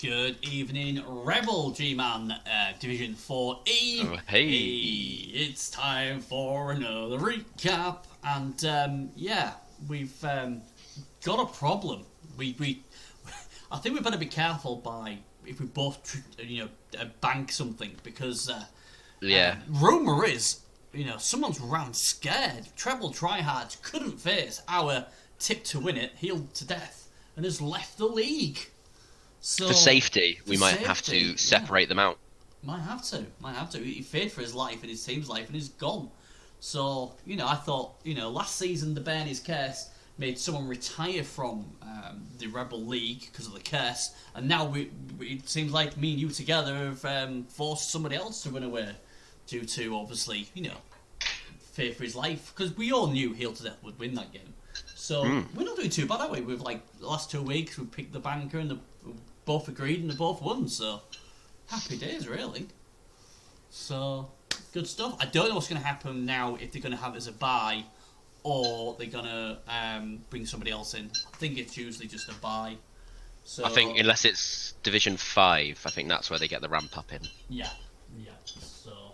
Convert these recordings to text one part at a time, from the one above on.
Good evening, Rebbl Gman, Division 4E. Oh, hey. It's time for another recap, and we've got a problem. I think we better be careful if we both bank something, because rumour is someone's round scared. Treble tryhards couldn't face our tip to win it, healed to death, and has left the league. So, for safety, we might have to separate them out. Might have to. He feared for his life and his team's life, and he's gone. So, I thought, last season the Bernie's curse made someone retire from the Rebbl League because of the curse, and now it seems like me and you together have forced somebody else to run away due to, obviously, fear for his life, because we all knew Heal to Death would win that game. So, we're not doing too bad, are we? We've, the last 2 weeks, we picked the banker and both agreed and they both won, so happy days, really. So, good stuff. I don't know what's going to happen now, if they're going to have it as a buy or they're going to bring somebody else in. I think it's usually just a buy. So, I think unless it's Division 5, I think that's where they get the ramp up in. Yeah. So,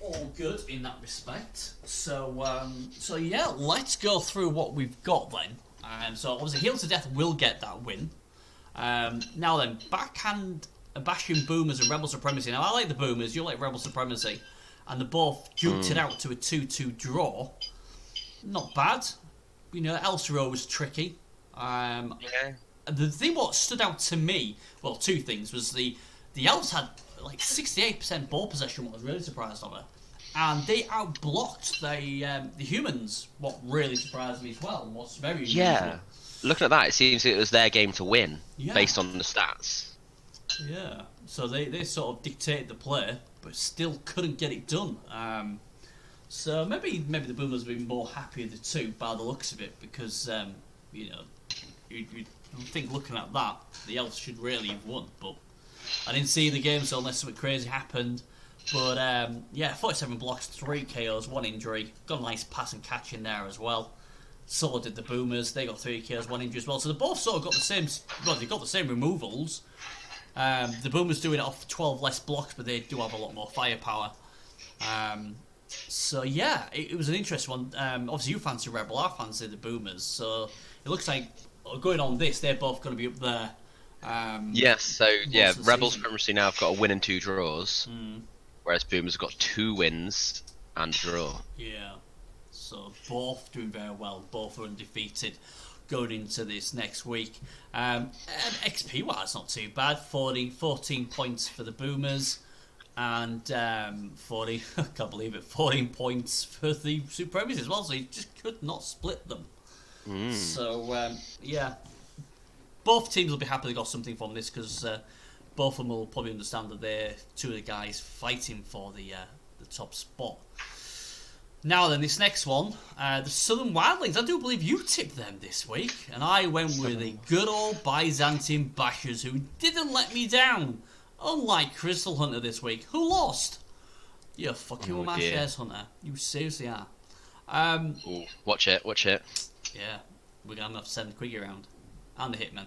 all good in that respect. So let's go through what we've got then. So obviously Heal to Death will get that win. Now then, backhand bashing Boomers and Rebbl Supremacy. Now I like the Boomers, you like Rebbl Supremacy, and they both juked it out to a 2-2 draw. Not bad. Elsa was tricky. The thing what stood out to me, well, two things, was the Elves had 68% ball possession, what I was really surprised of her. And they outblocked the humans, what really surprised me as well. What's very unusual. Yeah. Looking at that, it seems it was their game to win, based on the stats. Yeah. So they sort of dictated the play, but still couldn't get it done. So maybe the Boomers have been more happy of the two by the looks of it, because you'd think looking at that, the Elves should really have won, but I didn't see the game, so unless something crazy happened. But 47 blocks, 3 KOs, 1 injury. Got a nice pass and catch in there as well. So did the Boomers. They got 3 KOs, 1 injury as well. So they both sort of got the same. Well, they got the same removals. The Boomers doing it off 12 less blocks, but they do have a lot more firepower. It was an interesting one. Obviously, you fancy Rebbl, I fancy the Boomers. So it looks like going on this, they're both going to be up there. Rebbl Supremacy now have got a win and 2 draws, whereas Boomers have got 2 wins and a draw. Yeah, so both doing very well, both are undefeated going into this next week. And XP wise, not too bad. 14 points for the Boomers, and 40. I can't believe it. 14 points for the Supremacy as well. So you just could not split them. So both teams will be happy they got something from this, because both of them will probably understand that they're two of the guys fighting for the top spot. Now then, this next one, the Southern Wildlings. I do believe you tipped them this week, and I went with the good old Byzantine Bashers, who didn't let me down, unlike Crystal Hunter this week, who lost. You're fucking with my shares, Hunter. You seriously are. Watch it. Yeah, we're going to have to send Quiggy around. And the Hitman.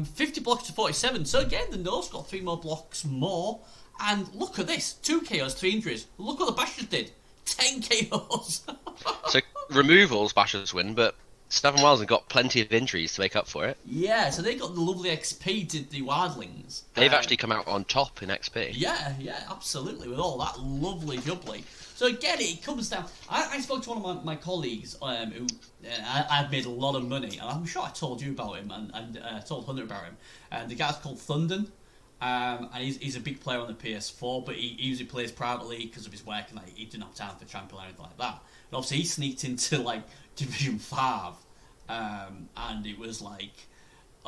50 blocks to 47. So again, the Norse got 3 more blocks more. And look at this. 2 KOs, 3 injuries. Look what the Bashers did. 10 KOs. So removals, Bashers win, but Southern Wales have got plenty of injuries to make up for it. Yeah, so they got the lovely XP, did the Wildlings. They've actually come out on top in XP. Yeah, absolutely. With all that lovely jubbly. So again, it comes down. I spoke to one of my colleagues who I'd made a lot of money, and I'm sure I told you about him and told Hunter about him. And the guy's called Thunden, and he's a big player on the PS4, but he usually plays privately because of his work, and he didn't have time for champion or anything like that. And obviously, he sneaked into Division 5, and it was like,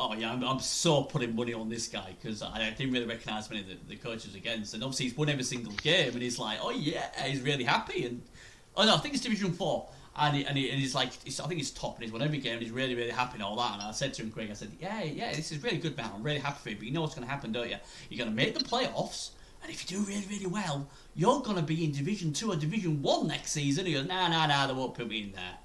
oh yeah, I'm so putting money on this guy, because I didn't really recognise many of the coaches against, and obviously he's won every single game, and he's like, oh yeah, he's really happy, and I think it's Division 4, and he's like, I think he's top, and he's won every game, and he's really, really happy and all that, and I said to him, Craig, I said, yeah, this is really good, man, I'm really happy for you, but you know what's going to happen, don't you? You're going to make the playoffs, and if you do really, really well, you're going to be in Division 2 or Division 1 next season. He goes, nah, they won't put me in there.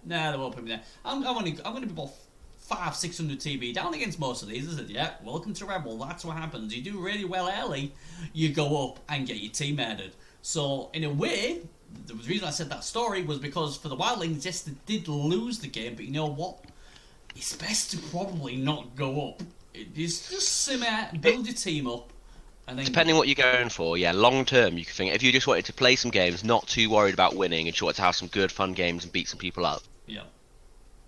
I'm going to be both 500-600 TV down against most of these. I said, yeah, welcome to Rebbl. That's what happens. You do really well early, you go up and get your team added. So in a way, the reason I said that story was because for the Wildlings, yes, they did lose the game, but you know what? It's best to probably not go up. It's just simmer, build your team up, and then depending what you're going for, yeah, long term, you can think if you just wanted to play some games, not too worried about winning, and you wanted to have some good, fun games and beat some people up. Yeah.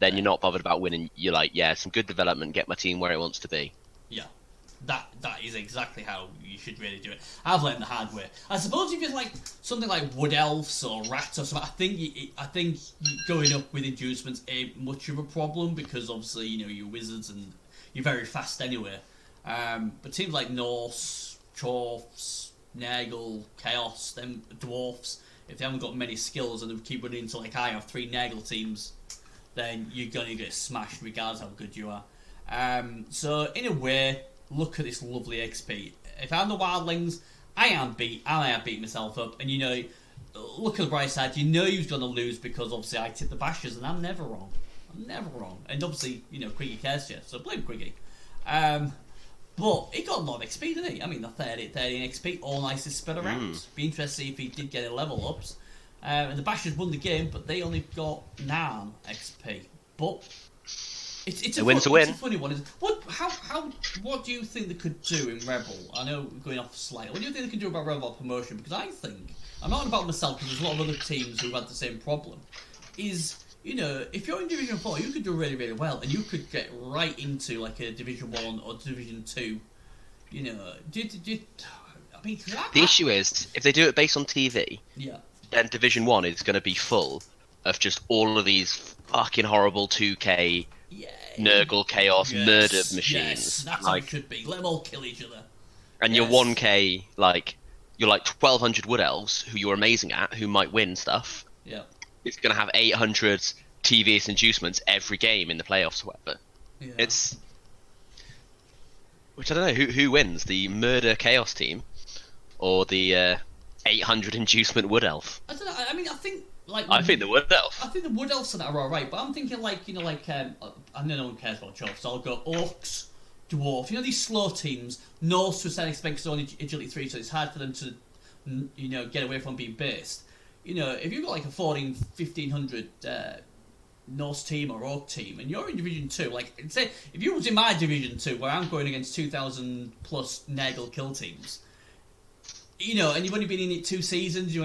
Then you're not bothered about winning. You're like, yeah, some good development, get my team where it wants to be. Yeah. That is exactly how you should really do it. I've learned the hard way. I suppose if it's like something like Wood Elves or Rats or something, I think going up with inducements ain't much of a problem because obviously you're wizards and you're very fast anyway. But teams like Norse, Chorfs, Nurgle, Chaos, them dwarfs, if they haven't got many skills and they keep running into like I have 3 Nurgle teams, then you're gonna get smashed regardless how good you are. So in a way, look at this lovely XP. If I'm the Wildlings, I am beat, and I have beat myself up. And look at the bright side. You know he was going to lose because obviously I tipped the Bashers, and I'm never wrong. And obviously, Quiggy cares you, so blame Quiggy. But he got a lot of XP, didn't he? I mean, the 13 XP, all nicely spread around. Be interested to see if he did get any level ups. And the Bashers won the game, but they only got 9 XP. But it's a win. It's a funny one. What do you think they could do in Rebbl? I know we're going off slightly. What do you think they could do about Rebbl promotion? Because I think, I'm not about myself, because there's a lot of other teams who've had the same problem, is, if you're in Division 4, you could do really, really well, and you could get right into, like, a Division 1 or Division 2. The issue is, if they do it based on TV, yeah, then Division 1 is going to be full of just all of these fucking horrible 2K Nurgle Chaos murder machines. Yes, that's how it should be. Let them all kill each other. And your 1K, you're 1,200 Wood Elves, who you're amazing at, who might win stuff. Yeah. It's going to have 800 TVS inducements every game in the playoffs or whatever. Yeah. Which I don't know, who wins? The Murder Chaos team? Or the 800 inducement Wood Elf? I don't know, I mean, I think the Wood Elf. I think the Wood Elves are alright, but I'm thinking I know no one cares about Chorfs, so I'll go Orcs, Dwarf. These slow teams, Norse to a certain extent because only agility 3, so it's hard for them to, get away from being based. If you've got like a 1,500 Norse team or Orc team, and you're in Division 2, say, if you was in my Division 2, where I'm going against 2,000 plus Nurgle kill teams, and you've only been in it 2 seasons, you've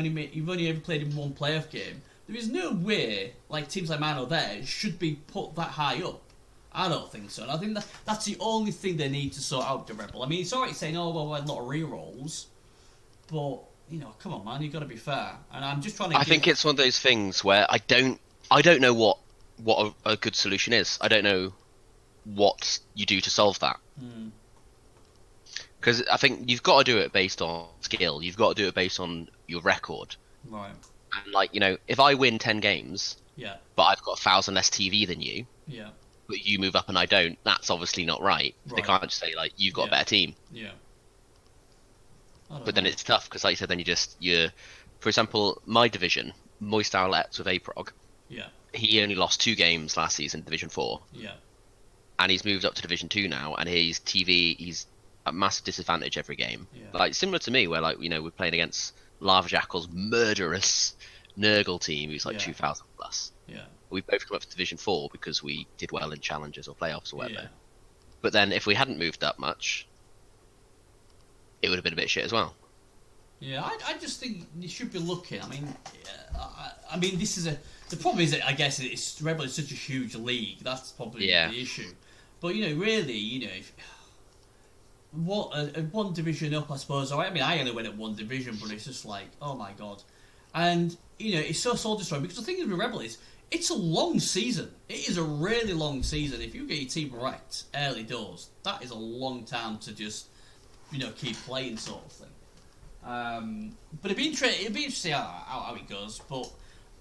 only ever played in 1 playoff game, there is no way, teams like mine or theirs should be put that high up. I don't think so. And I think that's the only thing they need to sort out, the Rebbl. I mean, it's alright saying, we had a lot of rerolls, but, come on, man, you've got to be fair. And I'm just trying to... I think it's one of those things where I don't know what a good solution is. I don't know what you do to solve that. Because I think you've got to do it based on skill. You've got to do it based on your record. Right. And if I win 10 games, but I've got 1,000 less TV than you, but you move up and I don't, that's obviously not right. They can't just say you've got a better team. Yeah. But then it's tough because, like you said, then you're, for example, my division, Moist Owlets with Aprog. Yeah. He only lost 2 games last season, Division 4. Yeah. And he's moved up to Division 2 now, and he's at massive disadvantage every game. Yeah. Similar to me, where we're playing against Lava Jackal's murderous Nurgle team, who's 2,000 plus. Yeah. We both come up to Division 4 because we did well in challenges or playoffs or whatever. Yeah. But then if we hadn't moved up much, it would have been a bit shit as well. Yeah, I just think you should be looking. I mean, this is the problem is that I guess Rebbl is such a huge league. That's probably the issue. But really, if one division up, I suppose. I mean, I only went at 1 division, but it's just oh my god. And it's so soul destroying because the thing is with Rebbl is it's a long season. It is a really long season. If you get your team right early doors, that is a long time to just keep playing sort of thing. But it'd be interesting how it goes. But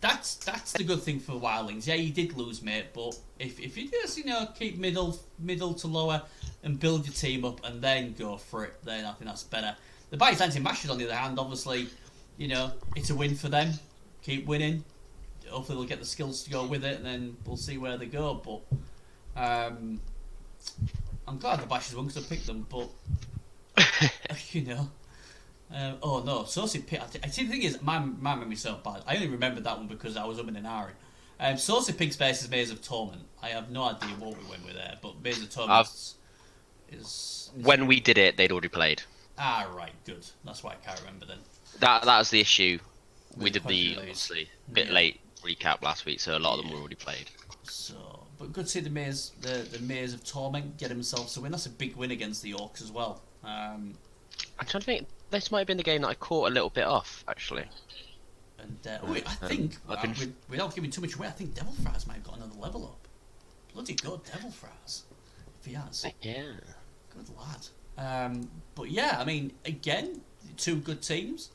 that's the good thing for Wildlings. Yeah, you did lose, mate. But if you just keep middle to lower and build your team up and then go for it, then I think that's better. The Byzantine Mashers, on the other hand, obviously, it's a win for them. Keep winning. Hopefully they'll get the skills to go with it, and then we'll see where they go. But I'm glad the Bashes won because I picked them, but you know. Oh no, Saucy Pig. I see, the thing is, my memory's so bad. I only remembered that one because I was in an hour. Saucy Pig's versus Maze of Torment. I have no idea what we went with there, but Maze of Torment is when we did it, they'd already played. Ah, right, good. That's why I can't remember then. That was the issue. We did the obviously bit late recap last week, so a lot of them were already played. So, but good to see the Maze of Torment get themselves to win. That's a big win against the Orcs as well. I'm trying to think. This might have been the game that I caught a little bit off, actually. And I think, without giving too much away, I think Devil Fries might have got another level up. Bloody good, Devil Fries. If he has. Yeah. Good lad. But yeah, I mean, again, two good teams.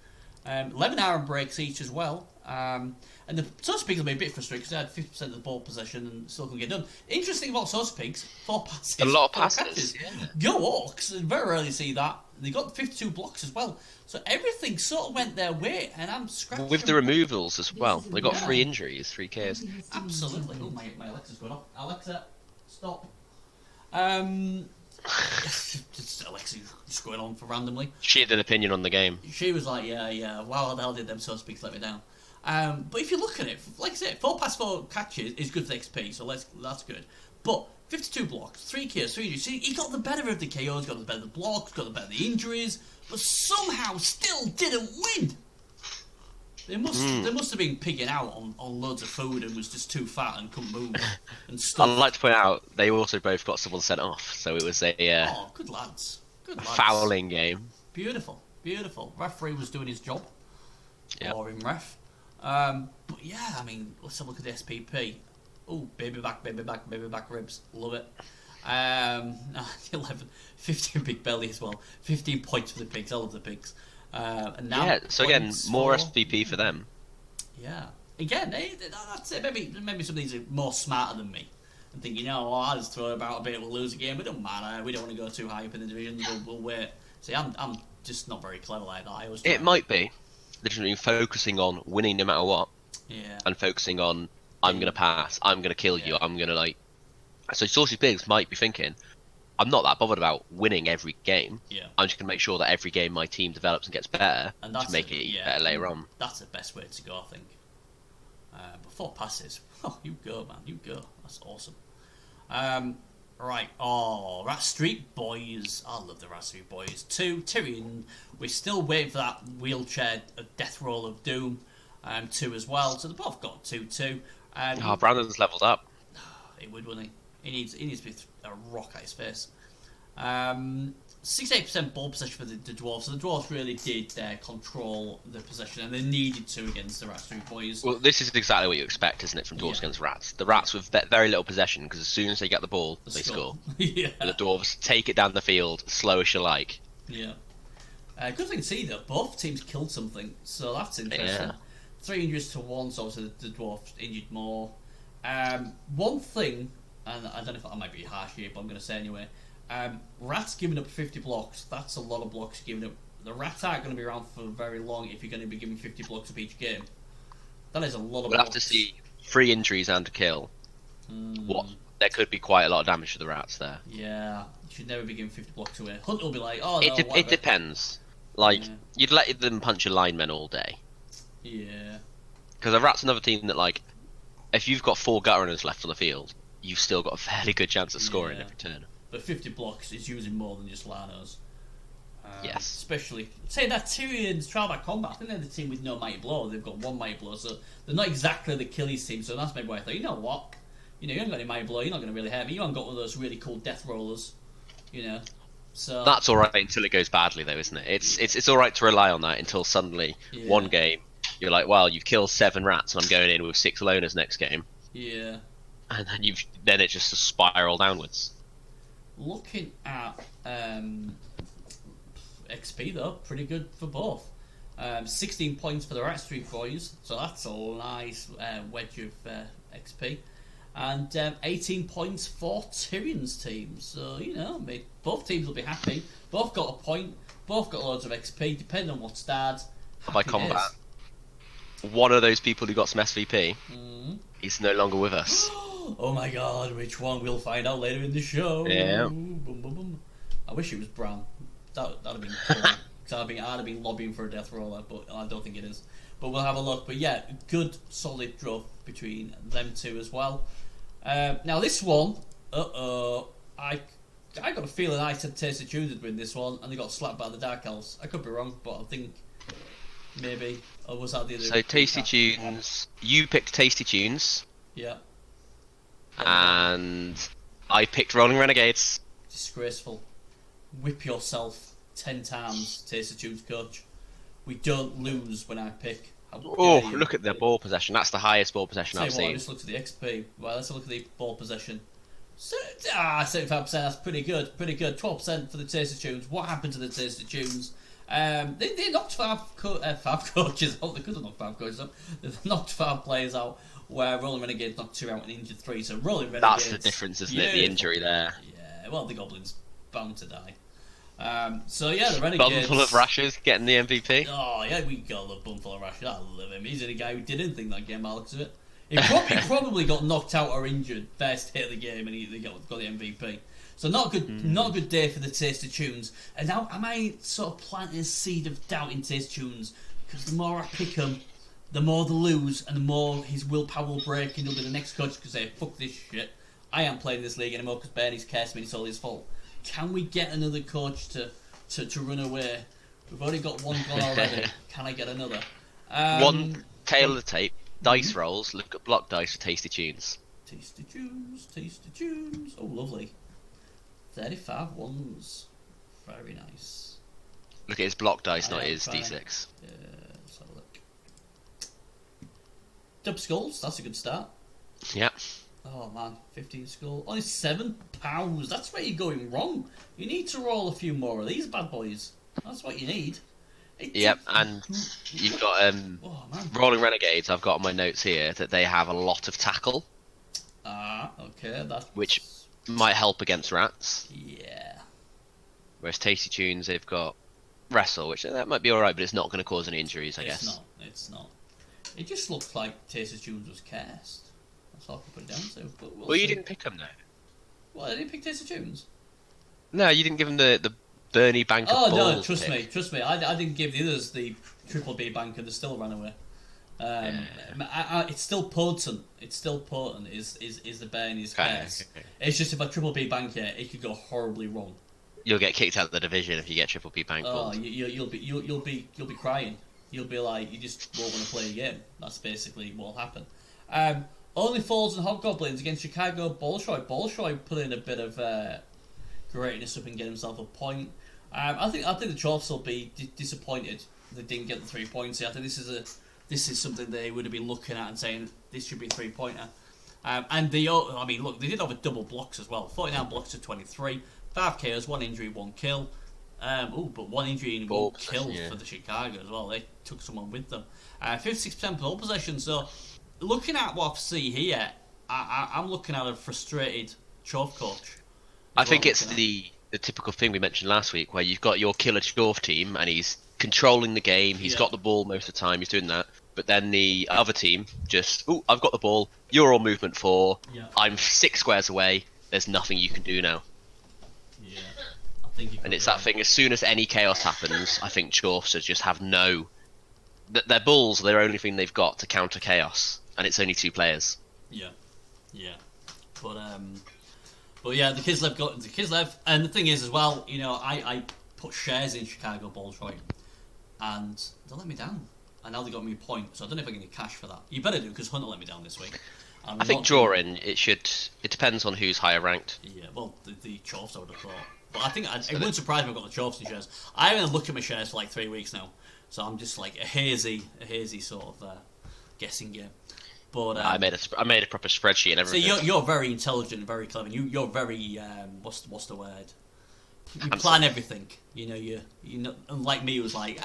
11 iron breaks each as well. And the Saucy Pigs will be a bit frustrated because they had 50% of the ball possession and still couldn't get done. Interesting about Saucy Pigs, 4 passes. A lot of passes. Yeah. Go Orcs, very rarely see that. They got 52 blocks as well. So everything sort of went their way, and I'm scratching. With the removals as well. They got 3 injuries, 3 Ks. Absolutely. Oh, my Alexa's going off. Alexa, stop. Just Alexa just going on for randomly. She had an opinion on the game. She was like, yeah, wow, the hell did them so speaks let me down. But if you look at it, like I said, 4 pass 4 catches is good for XP, so that's good. But 52 blocks, 3 KOs, 3 injuries. See, he got the better of the KOs, got the better of the blocks, got the better of the injuries, but somehow still didn't win. They must have been pigging out on loads of food and was just too fat and couldn't move and stuff. I'd like to point out they also both got someone sent off, so it was a good lads. Fouling game. Beautiful. Referee was doing his job. Yep. Or in ref. But yeah, I mean, let's have a look at the SPP. Oh, baby back ribs. Love it. 11, 15 big belly as well. 15 points for the pigs. I love the pigs. And now so again, more SPP for them. Yeah. Again, that's it. Maybe some of these are more smarter than me. And think, I'll just throw about a bit, we'll lose a game. It don't matter. We don't want to go too high up in the division. We'll wait. See, I'm just not very clever like that. It might be. Literally focusing on winning no matter what. Yeah. And focusing on, I'm going to pass, I'm going to kill you, I'm going to So Saucy Pigs might be thinking, I'm not that bothered about winning every game. Yeah. I'm just going to make sure that every game my team develops and gets better to make it better later on. That's the best way to go, I think. But 4 passes. Oh, you go, man. You go. That's awesome. Right. Oh, Rat Street Boys. I love the Rat Street Boys. 2, Tyrion. We're still waiting for that wheelchair death roll of doom. 2 as well. So they both got 2-2. Brandon's leveled up. He would, wouldn't he? He needs to be a rock at his face. 68% ball possession for the Dwarves. So the Dwarves really did control the possession, and they needed to against the Rat Street Boys. Well, this is exactly what you expect, isn't it, from Dwarves against Rats? The Rats with very little possession, because as soon as they get the ball, they score. Yeah. And the Dwarves take it down the field, slow as you like. Yeah. Good thing to see, though. Both teams killed something, so that's interesting. Yeah. 3 injuries to 1, so obviously the Dwarves injured more. One thing, and I don't know if that might be harsh here, but I'm going to say anyway. Rats giving up 50 blocks. That's a lot of blocks giving up. The Rats aren't going to be around for very long if you're going to be giving 50 blocks up each game. That is a lot of blocks. We'll have to see 3 injuries and a kill. There could be quite a lot of damage to the Rats there. Yeah, you should never be giving 50 blocks away. Hunt will be like, oh no, it depends. You'd let them punch your linemen all day. Yeah. Because the Rats another team that, if you've got 4 gut runners left on the field, you've still got a fairly good chance of scoring every turn. But 50 blocks is using more than just Lanos. Yes. Especially, say that Tyrion's Trial by Combat, I think they're the team with no Mighty Blow. They've got 1 Mighty Blow, so they're not exactly the Killies team. So that's maybe why I thought, you know what? You haven't got any Mighty Blow, you're not going to really hurt me. You haven't got one of those really cool death rollers, So that's all right until it goes badly, though, isn't it? It's all right to rely on that until suddenly one game you're like, well, you've killed 7 rats, and I'm going in with 6 loners next game. Yeah. And then it just spiral downwards. Looking at XP though, pretty good for both. 16 points for the Rat Street Boys, so that's a nice wedge of XP. And 18 points for Tyrion's team. So, both teams will be happy. Both got a point, both got loads of XP, depending on what's dad. By combat. One of those people who got some SVP, he's no longer with us. Oh my god, which one? We'll find out later in the show. Yeah. Boom, boom, boom. I wish it was Bram. That'd have been cool. Because I'd have been lobbying for a death roller, but I don't think it is. But we'll have a look. But yeah, good solid draw between them two as well. Now this one, I got a feeling I said Tasty Tunes would win this one, and they got slapped by the Dark Elves. I could be wrong, but I think maybe. Or was that the other? So Tasty Tunes, you picked Tasty Tunes. Yeah. And I picked Rolling Renegades. Disgraceful. Whip yourself 10 times, Tasty Tunes coach. We don't lose when I pick. Oh, look at their ball possession. That's the highest ball possession I've seen. I just looked at the XP. Well, let's look at the ball possession. 75%, that's pretty good. Pretty good. 12% for the Tasty Tunes. What happened to the Tasty Tunes? They knocked five coaches out. They could have knocked 5 coaches out. They knocked 5 players out, where Rolling Renegades knocked 2 out and injured 3. So Rolling Renegades... That's the difference, isn't it? The injury there. Yeah, well, the Goblins bound to die. So yeah, the Renegades... Bumful of Rashes getting the MVP. Oh yeah, we got the Bumful of Rashes. I love him. He's the guy who did anything that game, Alex, of it. He probably got knocked out or injured first hit of the game, and he got the MVP. So not a good day for the Tasty Tunes. And now, am I sort of planting a seed of doubt in Tasty Tunes? Because the more I pick him, the more they lose, and the more his willpower will break, and he'll be the next coach because say, "Fuck this shit. I am playing this league anymore because Bernie's cursed me. It's all his fault." Can we get another coach to run away? We've already got one gone already. Can I get another? One tail of the tape. Dice rolls. Look at block dice for Tasty Tunes. Tasty Tunes, Tasty Tunes. Oh, lovely. 35 ones. Very nice. Look at his block dice, not his D6. Let's have a look. Dub skulls. That's a good start. Yep. Oh man, 15 skull. Only £7. That's where you're going wrong. You need to roll a few more of these bad boys. That's what you need. Yep, and you've got Rolling Renegades. I've got on my notes here that they have a lot of tackle. Okay, that's... Which might help against rats. Yeah. Whereas Tasty Tunes, they've got Wrestle, which that might be alright, but it's not going to cause any injuries, I guess. It's not. It just looks like Tasty Tunes was cursed. That's all I can put it down to. But well, you didn't pick them, though. What, I didn't pick Tasty Tunes? No, you didn't give them the Bernie Banker. Oh no, trust me. I didn't give the others the triple B banker. They still ran away. It's still potent. It's still potent. Is the Bernie's curse? Okay. It's just if I triple B bank it could go horribly wrong. You'll get kicked out of the division if you get triple B bank. Oh, you'll be crying. You'll be like, you just won't want to play a game. That's basically what'll happen. Only Falls and Hobgoblins against Chicago Bolshoi. Bolshoi put in a bit of greatness up and get himself a point. I think the Chorfs will be disappointed they didn't get the 3 points. I think this is something they would have been looking at and saying this should be a 3-pointer. And they did have a double blocks as well. 49 blocks to 23, 5 KOs, 1 injury, 1 kill. But 1 injury and 1 kill for the Chicago as well. They took someone with them. 56% ball possession. So looking at what I see here, I'm looking at a frustrated Chorf coach. I think it's the typical thing we mentioned last week, where you've got your killer Chorf team and he's controlling the game. He's got the ball most of the time. He's doing that. But then the other team just, I've got the ball. You're all movement 4. Yeah. I'm 6 squares away. There's nothing you can do now. Yeah, I think. And it's that thing. As soon as any chaos happens, I think Chorfs just have no. Their balls are their only thing they've got to counter chaos, and it's only 2 players. Yeah. But yeah, the Kislev, and the thing is as well, I put shares in Chicago Bolshoi, and they let me down. And now they got me a point, so I don't know if I can get cash for that. You better do, because Hunter let me down this week. I think drawing, it depends on who's higher ranked. Yeah, well, the Chorfs I would have thought. But I think it wouldn't surprise me if I got the Chorfs in shares. I haven't looked at my shares for like 3 weeks now, so I'm just like a hazy sort of guessing game. But I made a proper spreadsheet and everything. So you're very intelligent, and very clever. You're very what's the word? You plan everything. You unlike me, who was like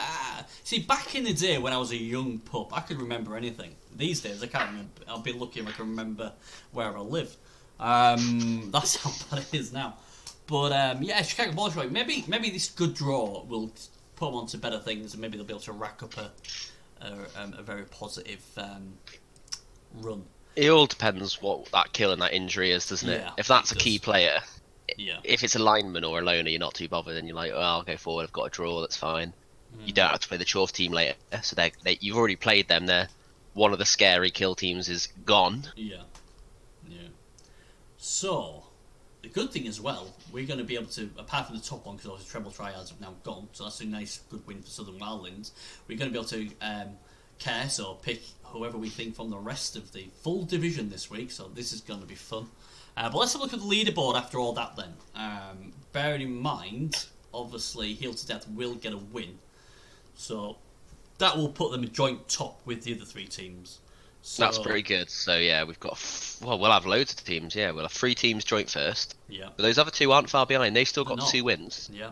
See, back in the day when I was a young pup, I could remember anything. These days I can't remember. I'll be lucky if I can remember where I live. That's how bad it is now. But Chicago Bolshoi. Maybe this good draw will put them onto better things, and maybe they'll be able to rack up a very positive run. It all depends what that kill and that injury is, doesn't it? Yeah, If that's it a key does. player, Yeah. if it's a lineman or a loner, you're not too bothered, and you're like, oh, I'll go forward. I've got a draw. That's fine. You don't have to play the Chorf team later, so you've already played them. They're one of the scary kill teams is gone. Yeah. Yeah. So, the good thing as well, we're going to be able to, apart from the top one, because obviously treble triads have now gone, so that's a nice, good win for Southern Wildlands. We're going to be able to curse or pick whoever we think from the rest of the full division this week, so this is going to be fun. But let's have a look at the leaderboard after all that then. Bearing in mind, obviously, Heal to Death will get a win, so that will put them joint top with the other three teams. So, That's pretty good. So yeah, we've got we'll have loads of teams. Yeah, we'll have 3 teams joint first. Yeah. But those other 2 aren't far behind. They've still got They're not. 2 wins. Yeah.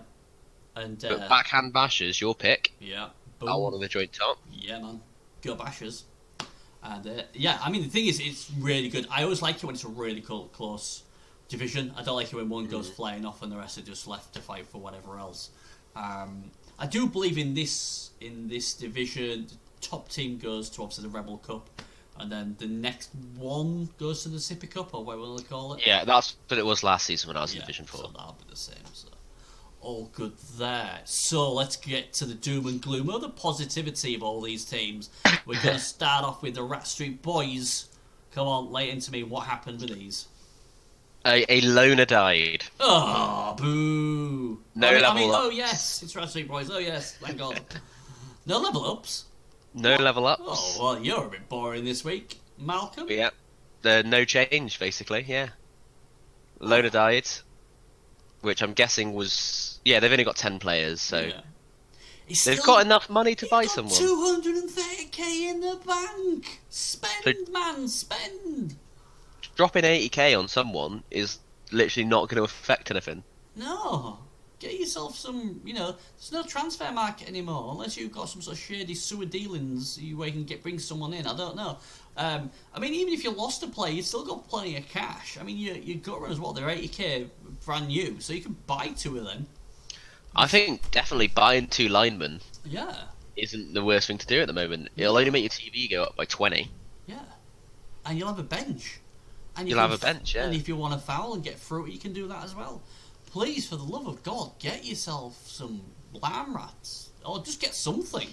And But Backhand Bashers, your pick. yeah. Boom. Are one of the joint top. Yeah, man. Go Bashers. And yeah, I mean the thing is, it's really good. I always like it when it's a really close division. I don't like it when one goes flying off and the rest are just left to fight for whatever else. I do believe in this division, the top team goes to obviously the Rebbl Cup, and then the next one goes to the Sippy Cup, or whatever they call it. Yeah, that's what it was last season when I was in Division 4. So that'll be the same. So all good there. So let's get to the doom and gloom, or the positivity of all these teams. We're going to start off with the Rat Street Boys. Come on, lay into me. What happened with these? A loner died. Oh, boo! No I level mean, up. oh yes, it's Rat Street Boys. Oh yes, thank God. No level ups. No level ups. Oh well, you're a bit boring this week, Malcolm. Yeah. No change, basically, yeah. Loner died. Which I'm guessing was... Yeah, they've only got 10 players, so... Yeah. They've got enough money to buy got someone. 230k in the bank. Spend, So- man, spend. Dropping 80k on someone is literally not going to affect anything. No, get yourself some. There's no transfer market anymore unless you've got some sort of shady sewer dealings where you can bring someone in. I don't know. I mean, even if you lost a player, you still got plenty of cash. I mean, your gut runners, what, they're 80k brand new, so you can buy 2 of them. I think definitely buying 2 linemen Yeah, isn't the worst thing to do at the moment. It'll only make your TV go up by 20. yeah, and you'll have a bench. And You'll have a bench, yeah. And if you want to foul and get through it, you can do that as well. Please, for the love of God, get yourself some lamb rats. Or just get something.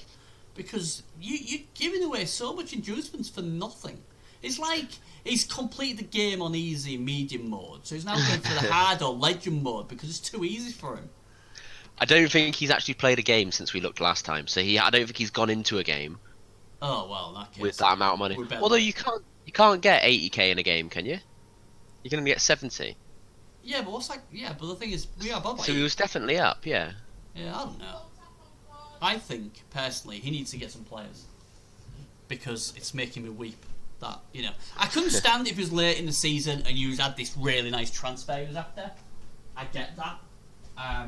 Because you're giving away so much inducements for nothing. It's like he's completed the game on easy, medium mode. So he's now going for the hard or legend mode because it's too easy for him. I don't think he's actually played a game since we looked last time. So I don't think he's gone into a game Oh, well, in that case. with that amount of money. Although you can't get 80k in a game, can you? You can only get 70. Yeah, but but the thing is, we are above So he was definitely up, yeah. Yeah, I don't know. I think, personally, he needs to get some players. Because it's making me weep. That, I couldn't stand if he was late in the season and you had this really nice transfer he was after. I get that.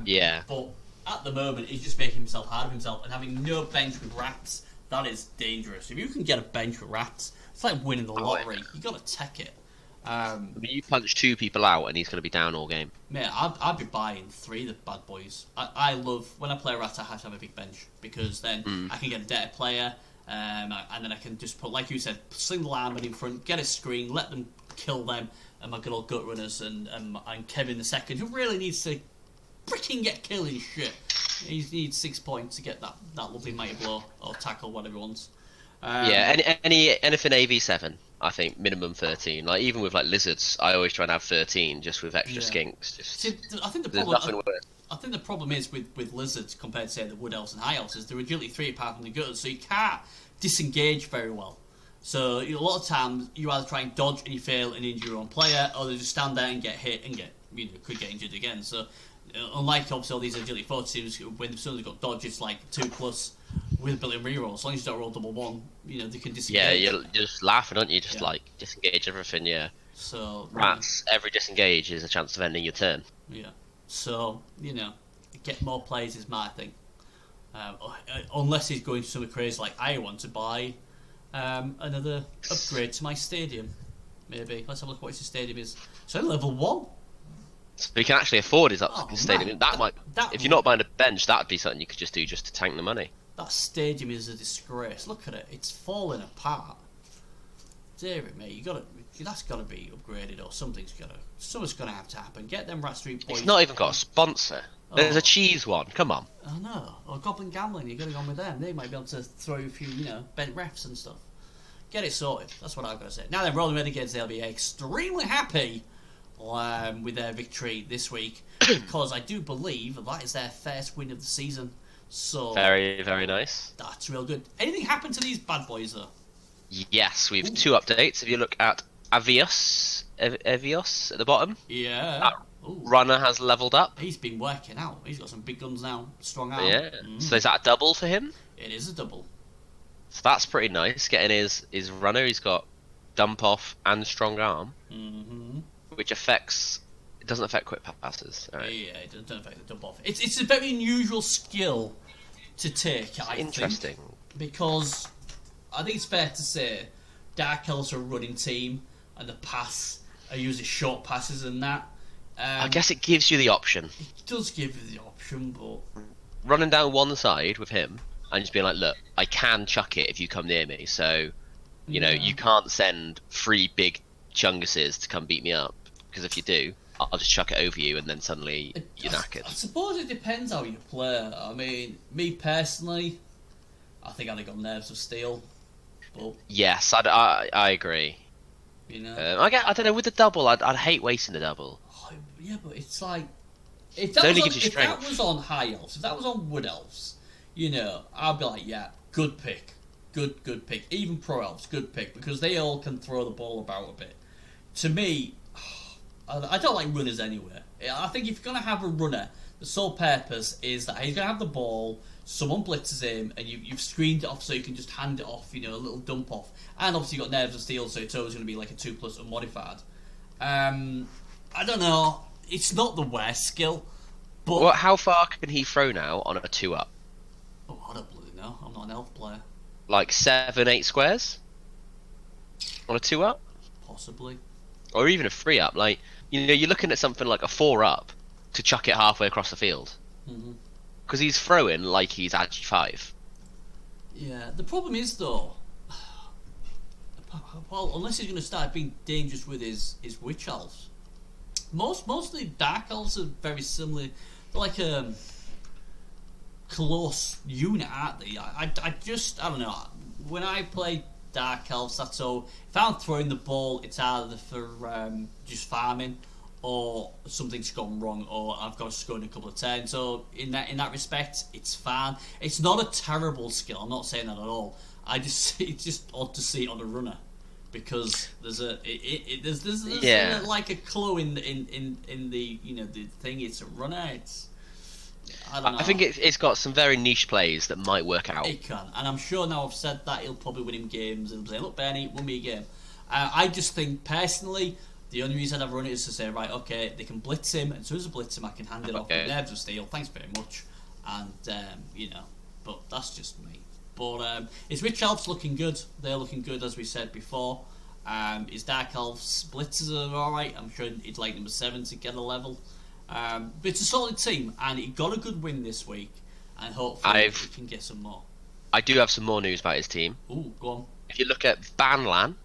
Yeah. But at the moment, he's just making himself hard of himself, and having no bench with rats, that is dangerous. If you can get a bench with rats, it's like winning the lottery. You got to take it. I mean, you punch 2 people out and he's going to be down all game. Mate, I'd be buying 3 of the bad boys. I love, when I play rat, I have to have a big bench, because then I can get a dead player, and then I can just put, like you said, sling the lineman in front, get a screen, let them kill them, and my good old gut runners, and Kevin the second, who really needs to freaking get killed and shit. He needs 6 points to get that lovely mighty blow, or tackle, whatever he wants. Yeah, anything AV7, I think minimum 13. Like even with like lizards, I always try and have 13 just with extra skinks. See, I think there's nothing worse. I think the problem is with lizards compared to say the wood elves and high elves is they're agility 3 apart from the gutters, so you can't disengage very well. So a lot of times you either try and dodge and you fail and injure your own player, or they just stand there and get hit and could get injured again. So unlike obviously all these agility 4 teams, when as soon as they've got dodge, it's like 2+ with a built-in reroll. As long as you don't roll double 1, they can disengage. Yeah, you're just laughing, aren't you? Just like disengage everything. Yeah. So rats, every disengage is a chance of ending your turn. Yeah. So get more plays is my thing. Unless he's going something crazy like I want to buy another upgrade to my stadium. Maybe let's have a look what his stadium is. So level 1. So you can actually afford his stadium. Man, if you're not buying a bench, that would be something you could just do just to tank the money. That stadium is a disgrace. Look at it; it's falling apart. dear me, that's gotta be upgraded, or something's gonna have to happen. Get them Rat Street boys. It's not even got a sponsor. There's a cheese one. Come on. I know. Or Goblin Gambling, you gotta go on with them. They might be able to throw a few, bent refs and stuff. Get it sorted. That's what I've got to say. Now then, Rolling Renegades, they'll be extremely happy with their victory this week, because I do believe that is their first win of the season. So very, very nice. That's real good. Anything happened to these bad boys though? Yes, we've 2 updates. If you look at Avios at the bottom, yeah, runner has leveled up. He's been working out. He's got some big guns now, strong arm. Yeah. So is that a double for him? It is a double. So that's pretty nice. Getting his runner, he's got dump off and strong arm, which it doesn't affect quick passes. Right. Yeah, it doesn't affect the dump off. It's a very unusual skill to take. I Interesting. think, because I think it's fair to say Dark Elves are a running team, and the pass are usually short passes and that. I guess it gives you the option. It does give you the option, but running down one side with him and just being like, look, I can chuck it if you come near me. So, you know, you can't send 3 big chunguses to come beat me up, because if you do, I'll just chuck it over you, and then suddenly you're knackered. I suppose it depends how you play. I mean, me personally, I think I'd have got Nerves of Steel. But yes, I agree. You know, I don't know, with the double, I'd hate wasting the double. Oh, yeah, but it's like if that was on High Elves, if that was on Wood Elves, I'd be like, yeah, good pick, good pick. Even Pro Elves, good pick, because they all can throw the ball about a bit. To me, I don't like runners anywhere. I think if you're going to have a runner, the sole purpose is that he's going to have the ball, someone blitzes him, and you've screened it off so you can just hand it off, a little dump off. And obviously you've got Nerves of Steel, so it's always going to be like a 2+ unmodified. I don't know. It's not the worst skill, but... Well, how far can he throw now on a 2-up? Oh, I don't bloody know. I'm not an elf player. Like 7-8 squares? On a 2-up? Possibly. Or even a 3-up. Like, you're looking at something like a 4-up to chuck it halfway across the field. Because he's throwing like he's actually 5. Yeah, the problem is, though... Well, unless he's going to start being dangerous with his Witch Elves. Mostly Dark Elves are very similar. They're like a close unit, aren't they? I don't know. When I play Dark Elves, that's all. If I'm throwing the ball, it's either for just farming, or something's gone wrong, or I've got to score in a couple of turns. So in that respect, it's fine. It's not a terrible skill. I'm not saying that at all. It's just odd to see it on a runner, because there's like a clue in the the thing. It's a runner. I don't know. I think it's got some very niche plays that might work out. It can, and I'm sure now I've said that, he'll probably win him games and say, look, Bernie, won me a game. I just think personally, the only reason I've run it is to say, right, okay, they can blitz him, and as soon as I blitz him, I can hand it off with Nerves of Steel. Thanks very much, and but that's just me. But his Witch Elves looking good. They're looking good, as we said before. His Dark Elves blitzers are alright. I'm sure he'd like number 7 to get a level. But it's a solid team, and he got a good win this week, and hopefully he can get some more. I do have some more news about his team. Ooh, go on. If you look at Banlan,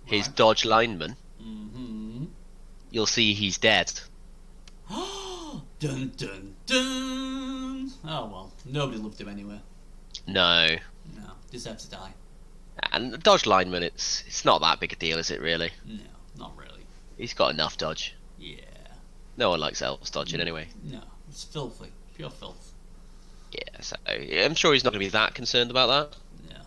his dodge lineman, you'll see he's dead. Dun dun dun! Oh well, nobody loved him anyway. No, deserves to die. And the dodge lineman, it's not that big a deal, is it really? No, not really. He's got enough dodge. Yeah. No one likes elves dodging anyway. No, it's filthy. Pure filth. Yeah, so I'm sure he's not going to be that concerned about that. No.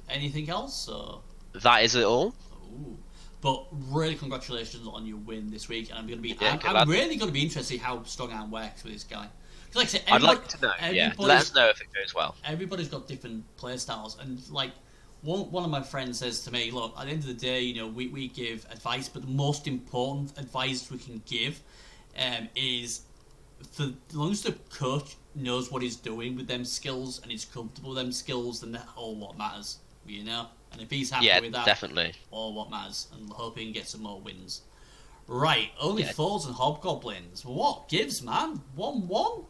Anything else? Or? That is it all. Ooh. But really, congratulations on your win this week, and I'm going to be. Yeah, I'm really going to be interested to see how strong arm works with this guy. Like I said, I'd like to know. Yeah, let us know if it goes well. Everybody's got different play styles, and like one of my friends says to me, "Look, at the end of the day, we give advice, but the most important advice we can give is, for as long as the coach knows what he's doing with them skills and he's comfortable with them skills, then that's all what matters, And if he's happy with that, definitely, all what matters, and hope he can get some more wins. Right, only fours and hobgoblins. What gives, man? 1-1.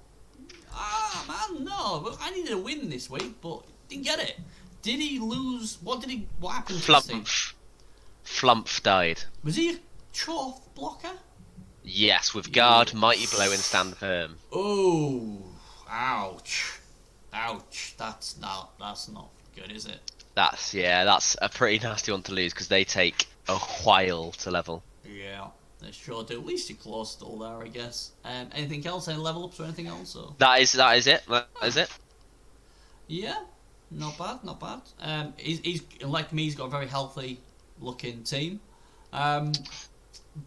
Man, no. I needed a win this week, but didn't get it. Did he lose? What happened to his team? Flumph died. Was he a Choff blocker? Yes, with guard, mighty blow, and stand firm. Oh, ouch. That's not good, is it? That's a pretty nasty one to lose because they take a while to level. Yeah, they sure do. At least you're close still there, I guess. Anything else? Any level ups or anything else? Or? That is it. That is it. Yeah, not bad. He's like me. He's got a very healthy looking team.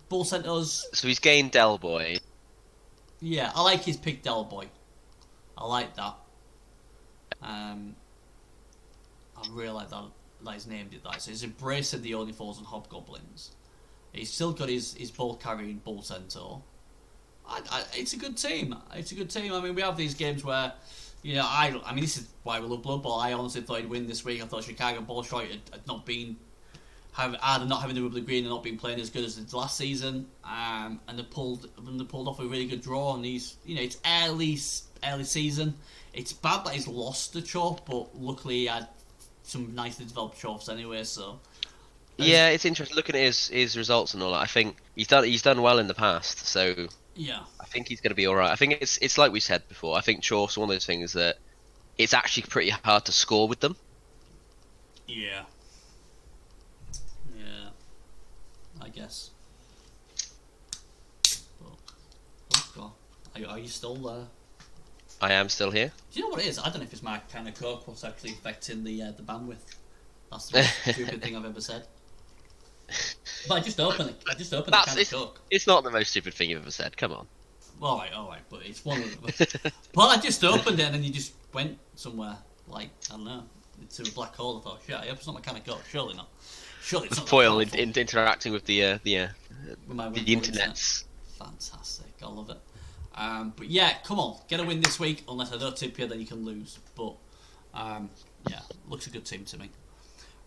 Bull sent us. So he's gained Del Boy. Yeah, I like his pick Del Boy. I like that. I really like that he's named it that. So he's embracing the only fours and hobgoblins. He's still got his ball carrying bull centaur. It's a good team. It's a good team. I mean, we have these games where, I mean, this is why we love Blood Bowl. I honestly thought he'd win this week. I thought Chicago Bolshoi had not been either not having the Rebbl green and not been playing as good as the last season, and they pulled off a really good draw. And it's early season. It's bad that he's lost the chop, but luckily he had some nicely developed chops anyway. So yeah, it's interesting looking at his results and all that. I think he's done well in the past, so yeah, I think he's going to be all right. I think it's like we said before. I think Chorf's one of those things that it's actually pretty hard to score with them. Yeah, I guess. Oh God, are you still there? I am still here. Do you know what it is? I don't know if it's my kind of coke what's actually affecting the bandwidth. That's the most stupid thing I've ever said. But I just opened the can of coke. It's not the most stupid thing you've ever said. Come on. All right, but it's one of them. Well, I just opened it and then you just went somewhere, like, I don't know, into a black hole. I thought, shit, I hope it's not my kind of coke. Surely not. Surely it's not. Foil interacting with the internets. Fantastic, I love it. But yeah, come on, get a win this week. Unless I don't tip you, then you can lose. But yeah, looks a good team to me.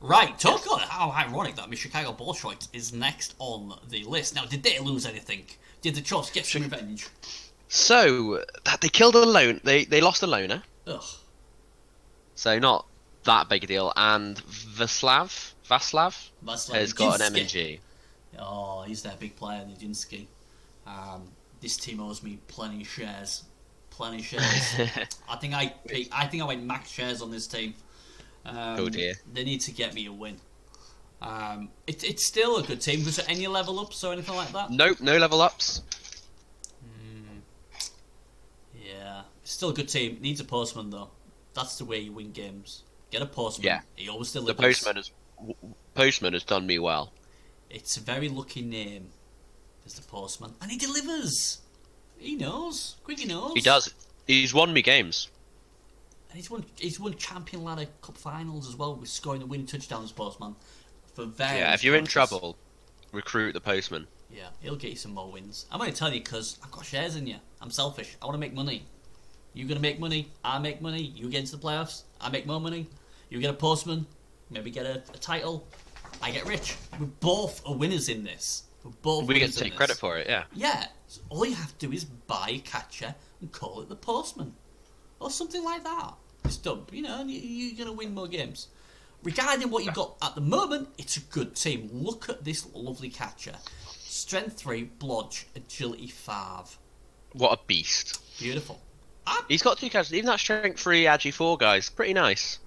Right, talk about how ironic that Chicago Bolshoi is next on the list. Now, did they lose anything? Did the Chops get some revenge? So they killed a lone. They lost a loner. Ugh. So not that big a deal. And Vaslav has got an MNG. Oh, he's their big player, Nijinsky. This team owes me plenty of shares. I think I went max shares on this team. Oh dear. They need to get me a win. It's still a good team. Was there any level ups or anything like that? Nope, no level ups. Yeah, still a good team. Needs a postman though. That's the way you win games. Get a postman. Yeah. He always delivers. The postman has done me well. It's a very lucky name. Is the postman, and he delivers. He knows. Quiggy knows. He does. He's won me games. And he's won Champion Ladder Cup finals as well with scoring the winning touchdowns, postman. For various if you're in coaches. trouble, recruit the postman. Yeah, he'll get you some more wins. I'm going to tell you because I've got shares in you. I'm selfish. I want to make money. You're going to make money. I make money. You get into the playoffs. I make more money. You get a postman. Maybe get a title. I get rich. We both are winners in this. We get to take credit for it, yeah. Yeah. So all you have to do is buy a catcher and call it the postman. Or something like that. It's done. You're going to win more games. Regarding what you've got at the moment, it's a good team. Look at this lovely catcher. Strength 3, Blodge, Agility 5. What a beast. Beautiful. He's got 2 catches. Even that Strength 3, Agi 4 guy's pretty nice.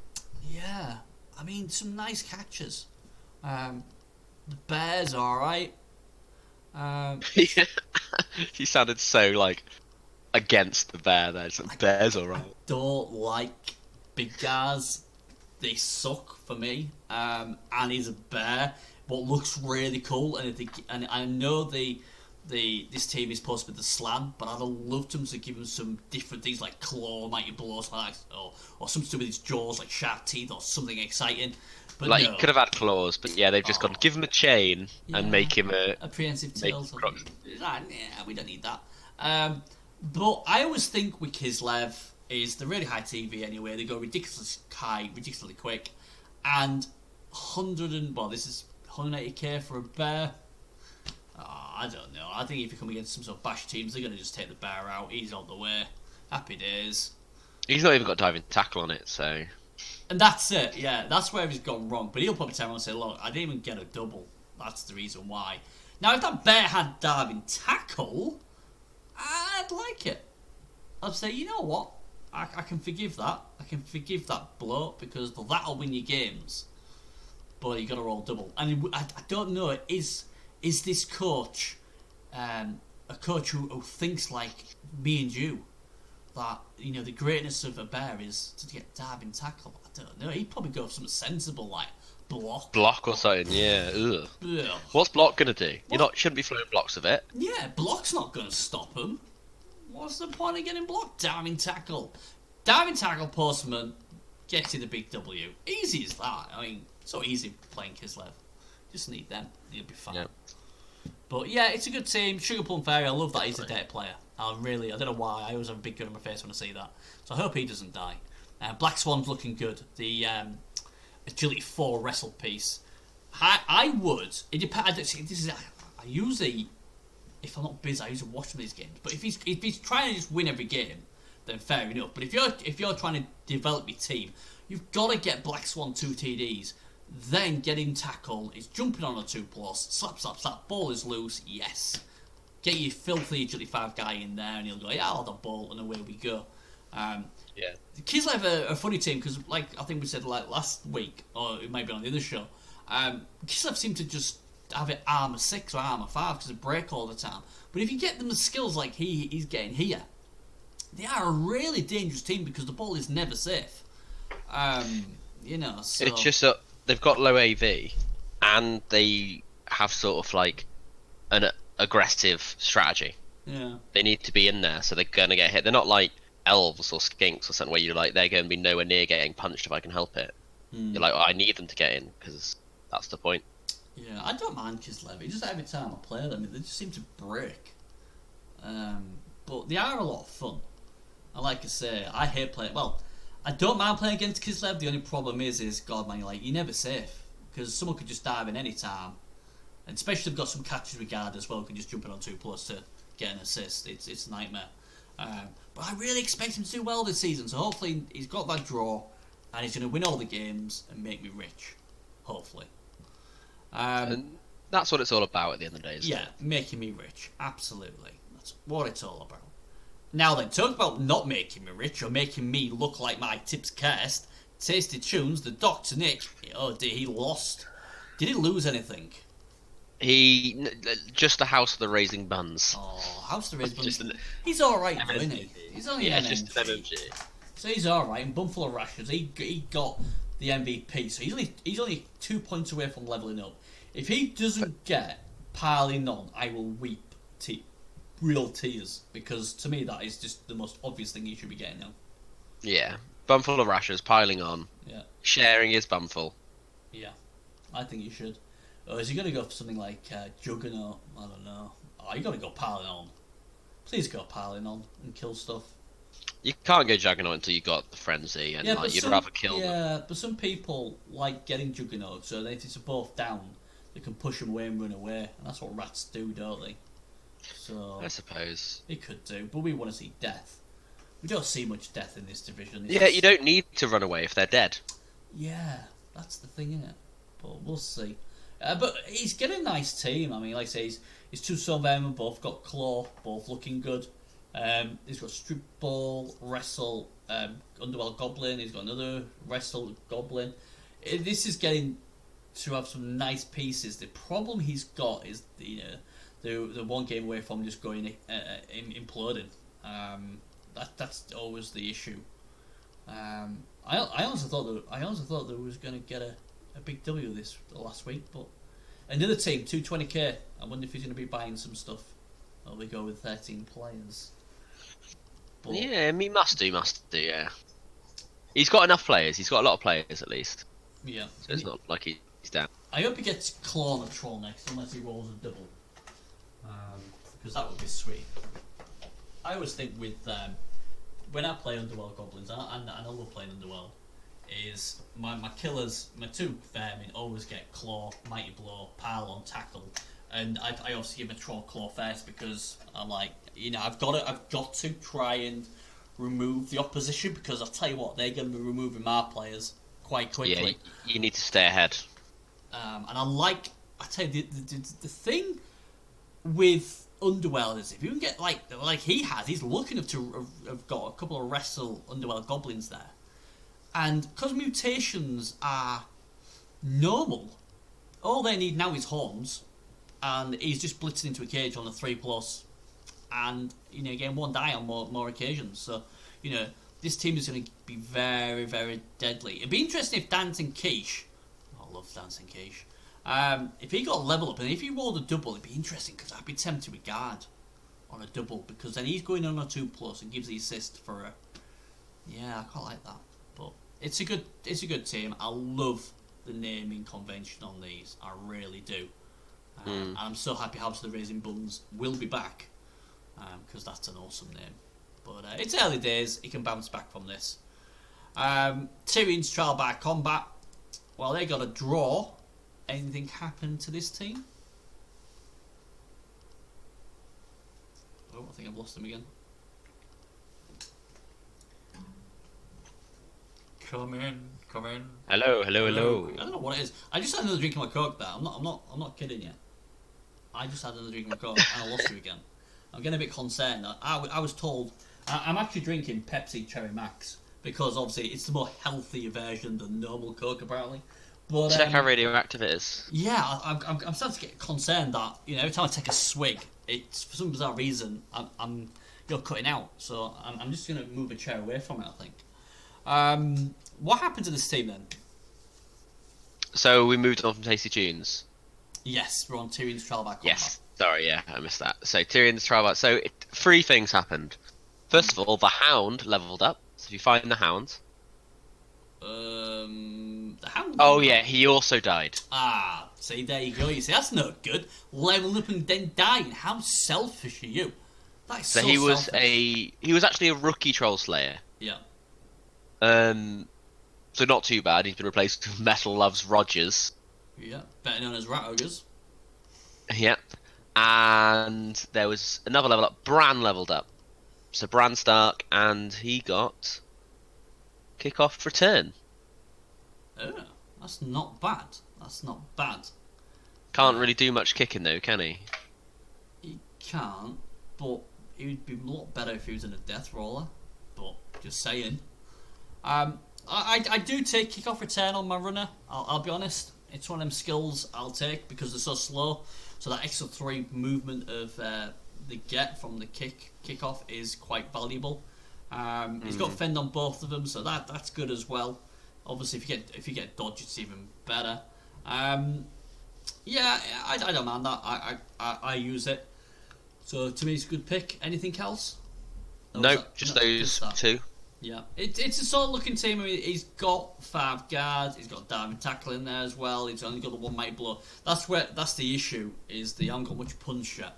Yeah. I mean, some nice catches. The Bears are alright. He sounded so, against the bear there. It's like, Bears alright. I don't like big guys. They suck for me. And he's a bear, but looks really cool. And I know this team is supposed to be the slam, but I'd have loved him to give him some different things like claw, mighty blows, or something to do with his jaws, like sharp teeth, or something exciting. But he could have had claws, but yeah, they've just got to give him a chain and make him a prehensive tail. We don't need that. But I always think with Kislev is the really high TV anyway. They go ridiculously high, ridiculously quick, and 180k for a bear. I don't know. I think if you come against some sort of bash teams, they're going to just take the bear out. He's out the way. Happy days. He's not even got diving tackle on it, so. And that's it. Yeah, that's where he's gone wrong. But he'll probably turn around and say, "Look, I didn't even get a double. That's the reason why. Now, if that bear had diving tackle, I'd like it. I'd say, you know what? I can forgive that. I can forgive that blow because that'll win you games. But you got to roll double. And I don't know, is this coach a coach who thinks like me and you? That, you know, the greatness of a bear is to get diving tackle. I don't know. He'd probably go for something sensible like block. Block or something, yeah. Ugh. Ugh. What's block going to do? Shouldn't be throwing blocks of it. Yeah, block's not going to stop him. What's the point of getting blocked? Diving tackle. Diving tackle, postman, gets you the big W. Easy as that. I mean, so easy playing Kislev. Just need them. You'll be fine. Yep. But yeah, it's a good team. Sugar Plum Fairy, I love that he's a dead player. I don't know why. I always have a big gun on my face when I see that. So I hope he doesn't die. Black Swan's looking good. The Agility 4 wrestle piece. I would. It depends. I usually, if I'm not busy, I usually watch some of these games. But if he's trying to just win every game, then fair enough. But if you're trying to develop your team, you've got to get Black Swan 2 TDs. Then get him tackle. He's jumping on a 2+. Slap, slap, slap. Ball is loose. Yes. Get your filthy Agility 5 guy in there, and he'll go, yeah, I'll have the ball, and away we go. Yeah. Kislev are a funny team because, like I think we said like last week, or it might be on the other show, Kislev seem to just have it armor 6 or armor 5 because they break all the time. But if you get them the skills like he's getting here, they are a really dangerous team because the ball is never safe. You know, so it's just that they've got low AV, and they have sort of like an aggressive strategy. Yeah. They need to be in there, so they're gonna get hit. They're not like elves or skinks or something where you're like they're going to be nowhere near getting punched if I can help it. You're like, I need them to get in because that's the point. Yeah, I don't mind Kislev. It's just every time I play them, they just seem to break. But they are a lot of fun. And like I say, I hate playing. Well, I don't mind playing against Kislev. The only problem is God, man, you're never safe because someone could just dive in any time, and especially if they've got some catches regard as well, can just jump in on 2+ to get an assist. It's a nightmare. But I really expect him to do well this season, so hopefully he's got that draw and he's going to win all the games and make me rich. Hopefully. And that's what it's all about at the end of the day, isn't it? Making me rich. Absolutely. That's what it's all about. Now then, talk about not making me rich or making me look like my tips cast. Tasty Tunes, the Dr. Nick. Oh dear, he lost. Did he lose anything? He just the House of the Raising Buns. Oh, House of the Raising Buns. He's alright though, isn't he? He's only an just an MMG. So he's alright, and Bumful of Rashers, he got the MVP, so he's only 2 points away from levelling up. If he doesn't get piling on, I will weep real tears, because to me that is just the most obvious thing he should be getting now. Yeah, Bumful of Rashers piling on. Yeah. Sharing his bumful. Yeah, I think he should. Or is he going to go for something like Juggernaut? I don't know. Oh, you got to go piling on. Please go piling on and kill stuff. You can't go Juggernaut until you got the Frenzy, and you'd rather kill them. Yeah, but some people like getting Juggernaut, so if it's both down, they can push them away and run away, and that's what rats do, don't they? So I suppose it could do, but we want to see death. We don't see much death in this division. Yeah, you don't need to run away if they're dead. Yeah, that's the thing, isn't it? But we'll see. But he's got a nice team. I mean, like I say, he's 2 Sylvain, both got Claw, both looking good. He's got Strip Ball, Wrestle, Underworld Goblin. He's got another Wrestle Goblin. This is getting to have some nice pieces. The problem he's got is the one game away from just going imploding. That's always the issue. I honestly thought that was going to get a big W this last week, but another team 220k. I wonder if he's going to be buying some stuff. Or we go with 13 players. But yeah, he must do. Yeah, he's got enough players. He's got a lot of players at least. Yeah, so it's not like he's down. I hope he gets Claw on a troll next, unless he rolls a double, because that would be sweet. I always think with when I play Underworld Goblins, and I love playing Underworld, is my killers, my 2 vermin always get Claw, Mighty Blow, Pile on, Tackle, and I obviously give a Troll Claw first because I'm like, I've got to try and remove the opposition, because I'll tell you what, they're going to be removing my players quite quickly. Yeah, you need to stay ahead. And I I tell you, the thing with Underworld is if you can get like he has, he's lucky enough to have got a couple of wrestle Underworld goblins there, and because mutations are normal, all they need now is horns, and he's just blitzing into a cage on the 3+, and getting 1 die on more occasions. So this team is going to be very, very deadly. It'd be interesting if Dancing Quiche, I love Dancing Quiche, if he got a level up, and if he rolled a double, it'd be interesting, because I'd be tempted with guard on a double, because then he's going on a 2+ and gives the assist for a... Yeah, I quite like that. But it's a good team. I love the naming convention on these. I really do. And I'm so happy House of the Raising Buns will be back, because that's an awesome name. But it's early days. He can bounce back from this. Tyrion's trial by combat. Well, they got a draw. Anything happened to this team? Oh, I think I've lost him again. Come in. Hello. I don't know what it is. I just had another drink of my Coke there. I'm not kidding you. I just had another drink of my Coke and I lost you again. I'm getting a bit concerned. I was told I'm actually drinking Pepsi Cherry Max because obviously it's the more healthier version than normal Coke apparently. But, check how radioactive it is. Yeah, I'm starting to get concerned that every time I take a swig, it's for some bizarre reason I'm cutting out. So I'm just gonna move a chair away from it. I think. What happened to this team then? So we moved on from Tasty Tunes. Yes, we're on Tyrion's trial by combat. Yes, sorry, yeah, I missed that. So Tyrion's trial by... So 3 things happened. First of all, the Hound leveled up. So if you find the Hound... The Hound... Oh yeah, he also died. Ah, see, there you go. You see, that's no good. Leveling up and then dying. How selfish are you? That is so he was selfish. He was actually a rookie Troll Slayer. Yeah. So not too bad. He's been replaced with Metal Loves Rogers. Yeah, better known as Rat Ogres. Yeah. And there was another level up. Bran leveled up. So Bran Stark, and he got kick-off return. Oh, that's not bad. Can't really do much kicking though, can he? He can't, but he would be a lot better if he was in a death roller. But just saying. I do take kick-off return on my runner. I'll be honest. It's one of them skills I'll take because they're so slow. So that extra 3 movement of the get from the kick-off is quite valuable. He's got fend on both of them, so that's good as well. Obviously, if you get dodge, it's even better. Yeah, I don't mind that. I use it. So to me, it's a good pick. Anything else? No, just those 2. Yeah, it's a solid looking team. I mean, he's got 5 guards. He's got diving tackle in there as well. He's only got the 1 mighty blow. That's the issue. Is they haven't got much punch yet.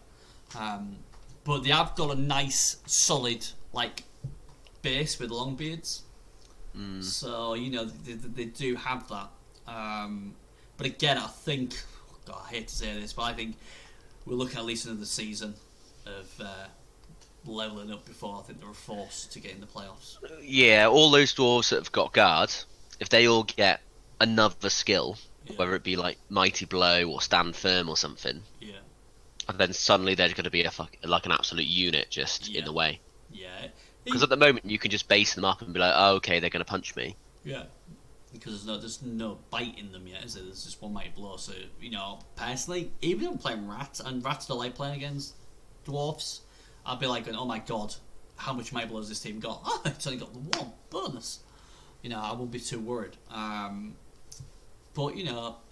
But they have got a nice solid base with long beards. So they do have that. But again, I think God, I hate to say this, but I think we're looking at least another season of leveling up before I think they're forced to get in the playoffs. Yeah, all those dwarves that have got guard, if they all get another skill, whether it be like Mighty Blow or Stand Firm or something, and then suddenly they're going to be an absolute unit just in the way. Yeah. Because at the moment you can just base them up and be like, oh, okay, they're going to punch me. Yeah. Because there's no bite in them yet, is there? There's just 1 mighty blow. So, personally, even if I'm playing rats, and rats don't like playing against dwarfs, I'd be like, oh my god, how much mighty blow has this team got? Oh, it's only got the 1 bonus. I won't be too worried. But,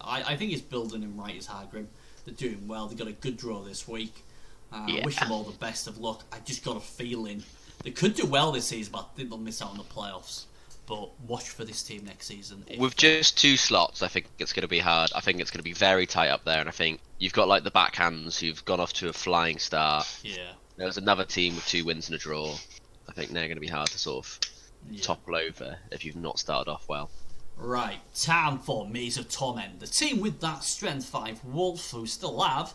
I think it's building him right as Hargrim. They're doing well. They got a good draw this week. I wish them all the best of luck. I just got a feeling they could do well this season, but I think they'll miss out on the playoffs. But watch for this team next season. With just 2 slots, I think it's going to be hard. I think it's going to be very tight up there, and I think you've got the backhands who've gone off to a flying start. Yeah. There's another team with 2 wins and a draw. I think they're going to be hard to sort of topple over if you've not started off well. Right, time for Maze of Torment. The team with that Strength 5 Wolf who still have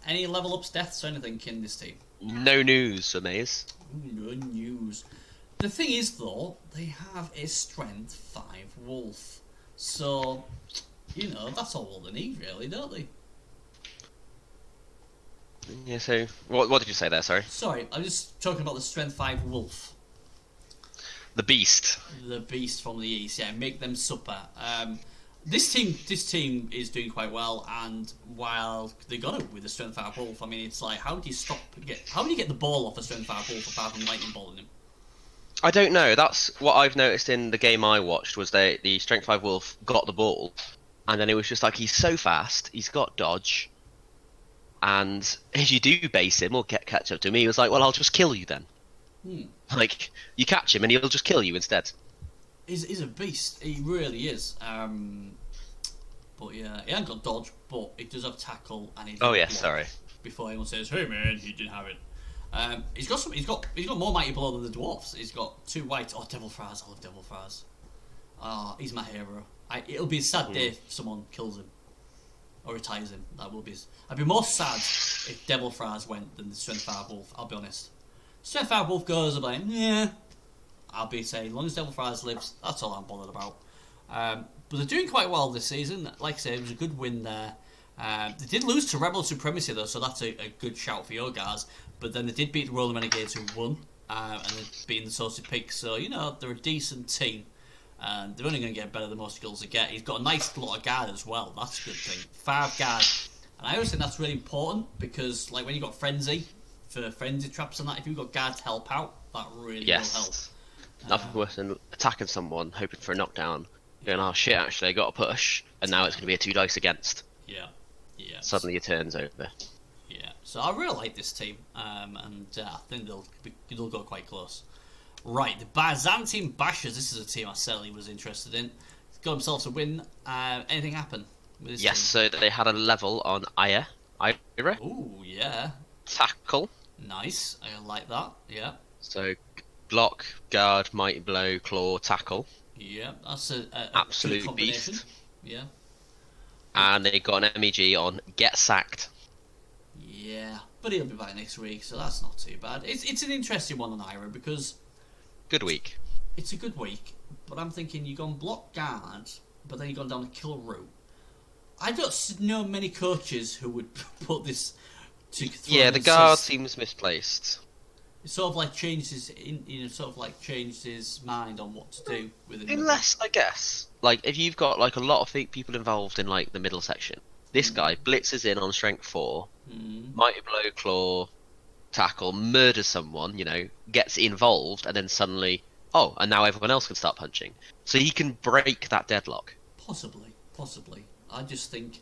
any level ups, deaths, or anything in this team? No news for Maze. No news. The thing is, though, they have a Strength 5 Wolf. So, that's all they need, really, don't they? Yeah. So what did you say there? Sorry. Sorry, I'm just talking about the Strength 5 Wolf. The Beast. The beast from the east, yeah, make them supper. This team is doing quite well, and while they got it with the Strength 5 Wolf, I mean, it's like, how do you get the ball off a Strength 5 Wolf apart from lightning bolting him? I don't know. That's what I've noticed in the game I watched. Was the Strength 5 Wolf got the ball, and then it was just like, he's so fast, he's got dodge, and if you do base him or catch up to him, he was like, well, I'll just kill you then. Like, you catch him and he'll just kill you instead. He's a beast. He really is. But yeah, he hasn't got dodge, but he does have tackle, and he's sorry. Before anyone says, "Hey man, he didn't have it." He's got more mighty blow than the dwarfs. He's got 2 white. Oh, Devil Fries! I love Devil Fries. Oh, he's my hero. It'll be a sad day if someone kills him or retires him. That will be. I'd be more sad if Devil Fries went than the Strength 5 Wolf. I'll be honest. Strength 5 Wolf goes, I'm like, yeah. I'll be saying, as long as Devil Fries lives, that's all I'm bothered about. But they're doing quite well this season. Like I said, it was a good win there. They did lose to Rebbl Supremacy though, so that's a good shout for your guys. But then they did beat the Roller Renegades, who won, and they're beating the Saucy Pigs. So they're a decent team, and they're only going to get better the more skills they get. He's got a nice lot of guard as well. That's a good thing. 5 guard, and I always think that's really important because, like, when you got Frenzy for frenzy traps and that, if you've got guard to help out, that really will help. Nothing worse than attacking someone, hoping for a knockdown, going, oh shit, actually I got a push, and now it's going to be a 2 dice against. Yeah. Suddenly your turn's over. Yeah, so I really like this team, and I think they'll go quite close. Right, the Byzantine Bashers, this is a team I certainly was interested in. Got themselves a win. Anything happen with this team? So they had a level on Ira. Ooh, yeah. Tackle. Nice, I like that, yeah. So block, guard, mighty blow, claw, tackle. Yeah, that's a absolute beast. Yeah. And they got an MEG on get sacked. Yeah, but he'll be back next week, so that's not too bad. It's an interesting one on Ira because good week. It's a good week, but I'm thinking you've gone block guard, but then you've gone down the kill route. I don't know many coaches who would put this to. Yeah, the guard seems misplaced. It sort of like changed his mind on what to do with him. Unless, I guess, like if you've got like a lot of people involved in like the middle section, this guy blitzes in on strength 4, mighty blow, claw, tackle, murders someone, gets involved, and then suddenly, and now everyone else can start punching. So he can break that deadlock. Possibly. I just think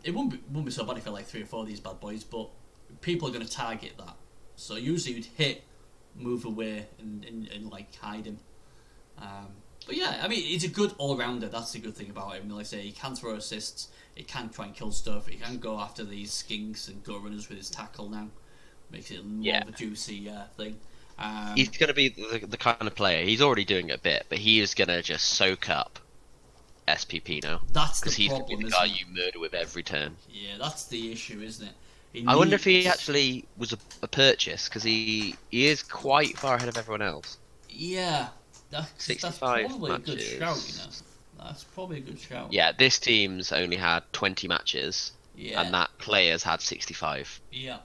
it wouldn't be so bad if I like 3 or 4 of these bad boys, but people are going to target that. So usually you'd hit, move away, and like hide him. But yeah, I mean, he's a good all-rounder. That's the good thing about him. Like I say, he can throw assists, he can try and kill stuff, he can go after these skinks and go runners with his tackle now. Makes it more of a juicy thing. He's going to be the kind of player, he's already doing it a bit, but he is going to just soak up SPP now. That's the problem, he's going to be the guy you murder with every turn. Yeah, that's the issue, isn't it? I wonder if he actually was a purchase, because he is quite far ahead of everyone else. Yeah, that's probably matches. A good shout, That's probably a good shout. Yeah, this team's only had 20 matches, and that player's had 65. Yeah.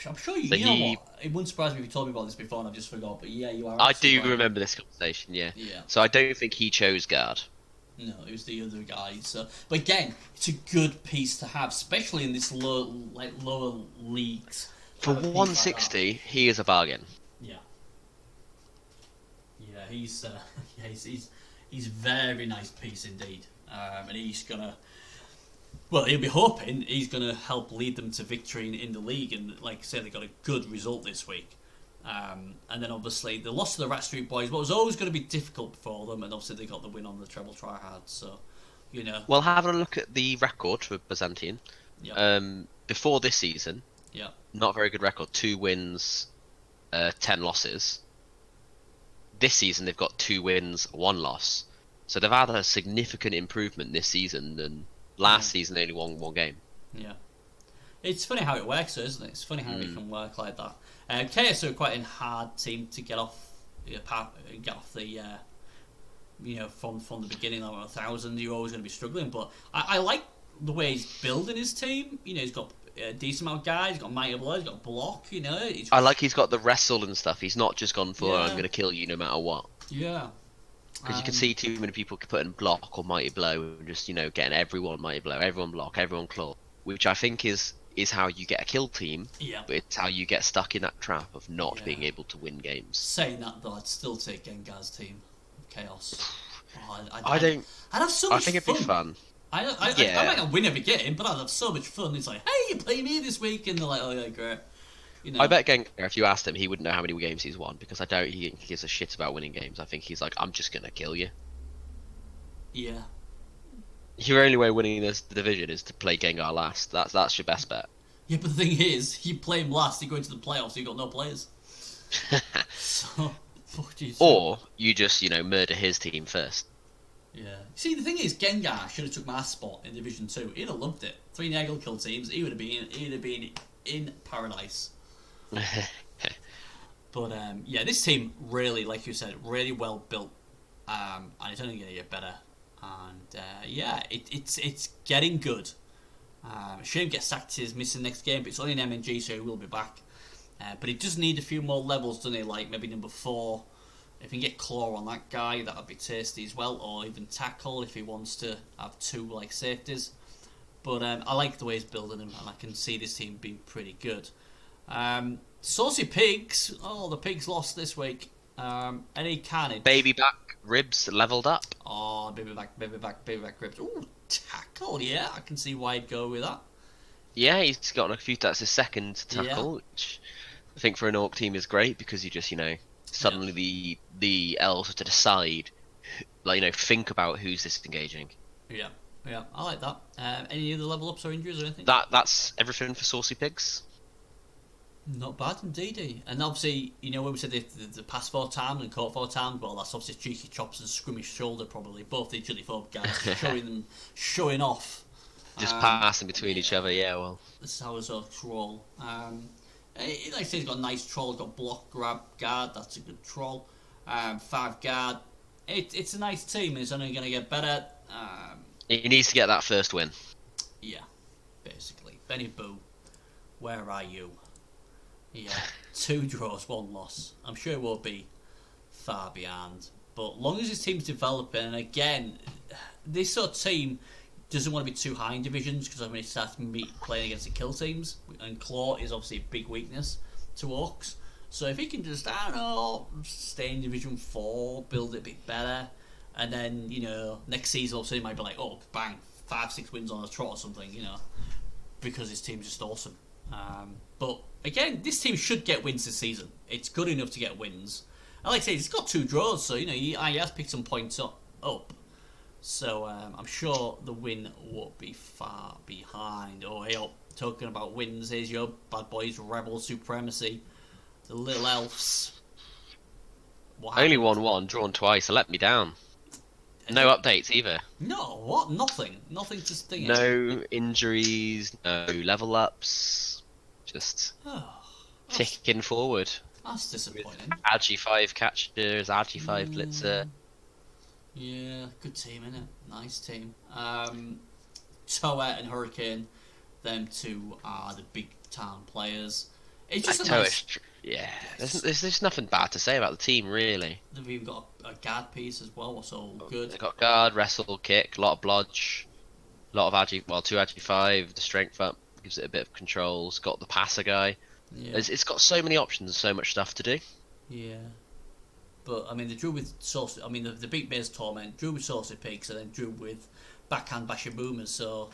I'm sure you know what? It wouldn't surprise me if you told me about this before and I've just forgot, but yeah, you are. I do remember this conversation, yeah. So I don't think he chose guard. No, it was the other guy. So, but again, it's a good piece to have, especially in this lower leagues. For 160, he is a bargain. Yeah. Yeah, he's very nice piece indeed, and he's gonna. Well, he'll be hoping he's gonna help lead them to victory in the league, and like I said, they got a good result this week. And then obviously the loss to the Rat Street Boys, what was always going to be difficult for them, and obviously they got the win on the treble tryhard. So, Well, having a look at the record for Byzantine, before this season, not very good record. 2 wins, 10 losses. This season they've got 2 wins, 1 loss. So they've had a significant improvement this season than last season. They only won 1 game. Yeah. It's funny how it works, though, isn't it? It's funny how it can work like that. KS are quite a hard team to get off the from the beginning of 1,000. You're always going to be struggling, but I like the way he's building his team. He's got a decent amount of guys. He's got mighty blow. He's got block. You know. I like he's got the wrestle and stuff. He's not just gone for I'm going to kill you no matter what. Yeah. Because you can see too many people putting block or mighty blow and just getting everyone mighty blow, everyone block, everyone claw, which I think is how you get a kill team. Yeah. But it's how you get stuck in that trap of not being able to win games. Saying that though, I'd still take Gengar's team. Chaos. I'd have so much fun. I think it'd be fun. I might not win every game, but I'd have so much fun. It's like, hey, you play me this week, and they're like, oh yeah, great. I bet Gengar, if you asked him, he wouldn't know how many games he's won, because I doubt he gives a shit about winning games. I think he's like, I'm just gonna kill you. Yeah. Your only way of winning the division is to play Gengar last. That's your best bet. Yeah, but the thing is, you play him last, you go into the playoffs, you got no players. So, fuck you. Or you just murder his team first. Yeah. See, the thing is, Gengar should have took my spot in Division 2. He'd have loved it. 3 Nagel kill teams. He'd have been in paradise. But yeah, this team really, like you said, really well built, and it's only going to get better. And yeah, it's getting good. Shame gets sacked is missing next game, but it's only an MNG, so he will be back. But he does need a few more levels, doesn't he? Like maybe number 4. If he can get Claw on that guy, that would be tasty as well. Or even Tackle if he wants to have 2 like safeties. But I like the way he's building them, and I can see this team being pretty good. Saucy Pigs. Oh, the Pigs lost this week. Any carnage? Baby back ribs leveled up. Oh, baby back ribs. Ooh, Tackle. Yeah, I can see why he'd go with that. Yeah, he's got a few. That's his second tackle, which I think for an Orc team is great because you just suddenly the elves have to decide, think about who's disengaging. Yeah, I like that. Any other level ups or injuries or anything? That's everything for Saucy Pigs. Not bad indeed. And obviously, when we said the pass 4 times and caught 4 times, well, that's obviously cheeky chops and scrummy shoulder probably. Both the agility 4 guys showing off. Just passing between each other, yeah, well. This is how it's a troll. Like I say, he's got a nice troll. He's got block, grab, guard. That's a good troll. 5 guard. It's a nice team. It's only going to get better. He needs to get that first win. Yeah, basically. Benny Boo, where are you? Yeah, 2 draws, 1 loss. I'm sure it won't be far behind. But long as his team's developing, and again, this sort of team doesn't want to be too high in divisions because when it starts playing against the kill teams, and Claw is obviously a big weakness to Orcs. So if he can just, stay in Division 4, build it a bit better, and then, next season all of a sudden he might be like, oh, bang, 5-6 wins on a trot or something, because his team's just awesome. But again, this team should get wins this season. It's good enough to get wins. And like I say, he's got 2 draws, so he has picked some points up. So I'm sure the win won't be far behind. Oh, hey, talking about wins, here's your bad boys, Rebbl Supremacy, the little elves. I only won 1, drawn twice. So let me down. No updates either. No, what? Nothing to sting. No injuries, no level ups. Just ticking forward. That's disappointing. Agi 5 catchers, Agi 5 blitzer. Yeah, good team, innit? Nice team. Toa and Hurricane, them 2 are the big town players. It's just yeah. There's nothing bad to say about the team, really. They've even got a guard piece as well, what's all good. They've got guard, wrestle, kick, a lot of blodge, a lot of Agi, 2 Agi 5, the strength up, gives it a bit of control. It's got the passer guy. Yeah. It's got so many options and so much stuff to do. Yeah. But, I mean, they drew with Saucy... I mean, the beat Maze Torment, drew with Saucy Pigs, and then drew with Backhand Basher Boomers, so...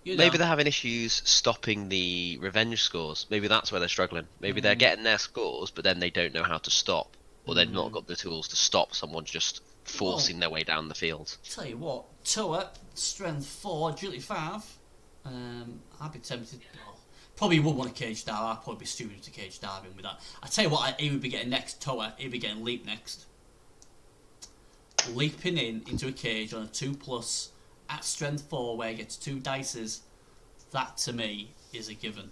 Maybe they're having issues stopping the revenge scores. Maybe that's where they're struggling. Maybe they're getting their scores, but then they don't know how to stop. Or they've not got the tools to stop someone just forcing their way down the field. Tell you what, Toa, Strength 4, Agility 5. I'd be tempted... Well, probably would want a cage dive. I'd probably be stupid to cage dive him with that. I tell you what, he would be getting next. Toa, he'd be getting Leap next. Leaping into a cage on a 2+ at Strength 4 where he gets 2 dices. That to me is a given.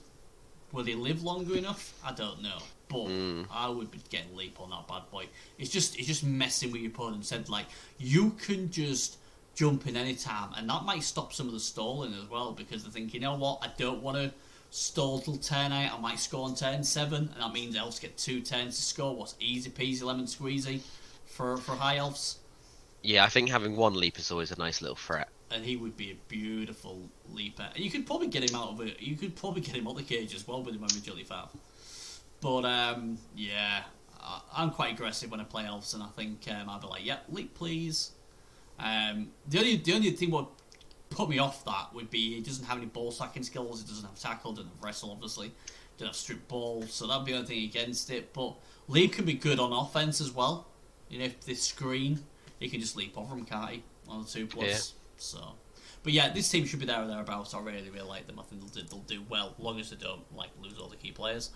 Will he live longer enough? I don't know. But I would be getting Leap on that bad boy. It's just messing with your opponent. Said like you can just jump in any time, and that might stop some of the stalling as well because they think, you know what, I don't want to stalled till turn 8, I might score on turn 7, and that means elves get 2 turns to score. What's easy peasy lemon squeezy for high elves. Yeah, I think having one leap is always a nice little threat. And he would be a beautiful leaper. You could probably get him out of it. You could probably get him out the cage as well with him originally fab. But yeah, I'm quite aggressive when I play elves, and I think I'd be like, "Yep, leap please." The only thing what put me off that would be he doesn't have any ball sacking skills. He doesn't have tackle, doesn't have wrestle, obviously, doesn't have strip ball, so that'd be the only thing against it. But leap can be good on offense as well. You know, if they screen, he can just leap over him, can't he? On the 2+. Yeah. So, but yeah, this team should be there or thereabouts. I really like them. I think they'll do well, as long as they don't lose all the key players.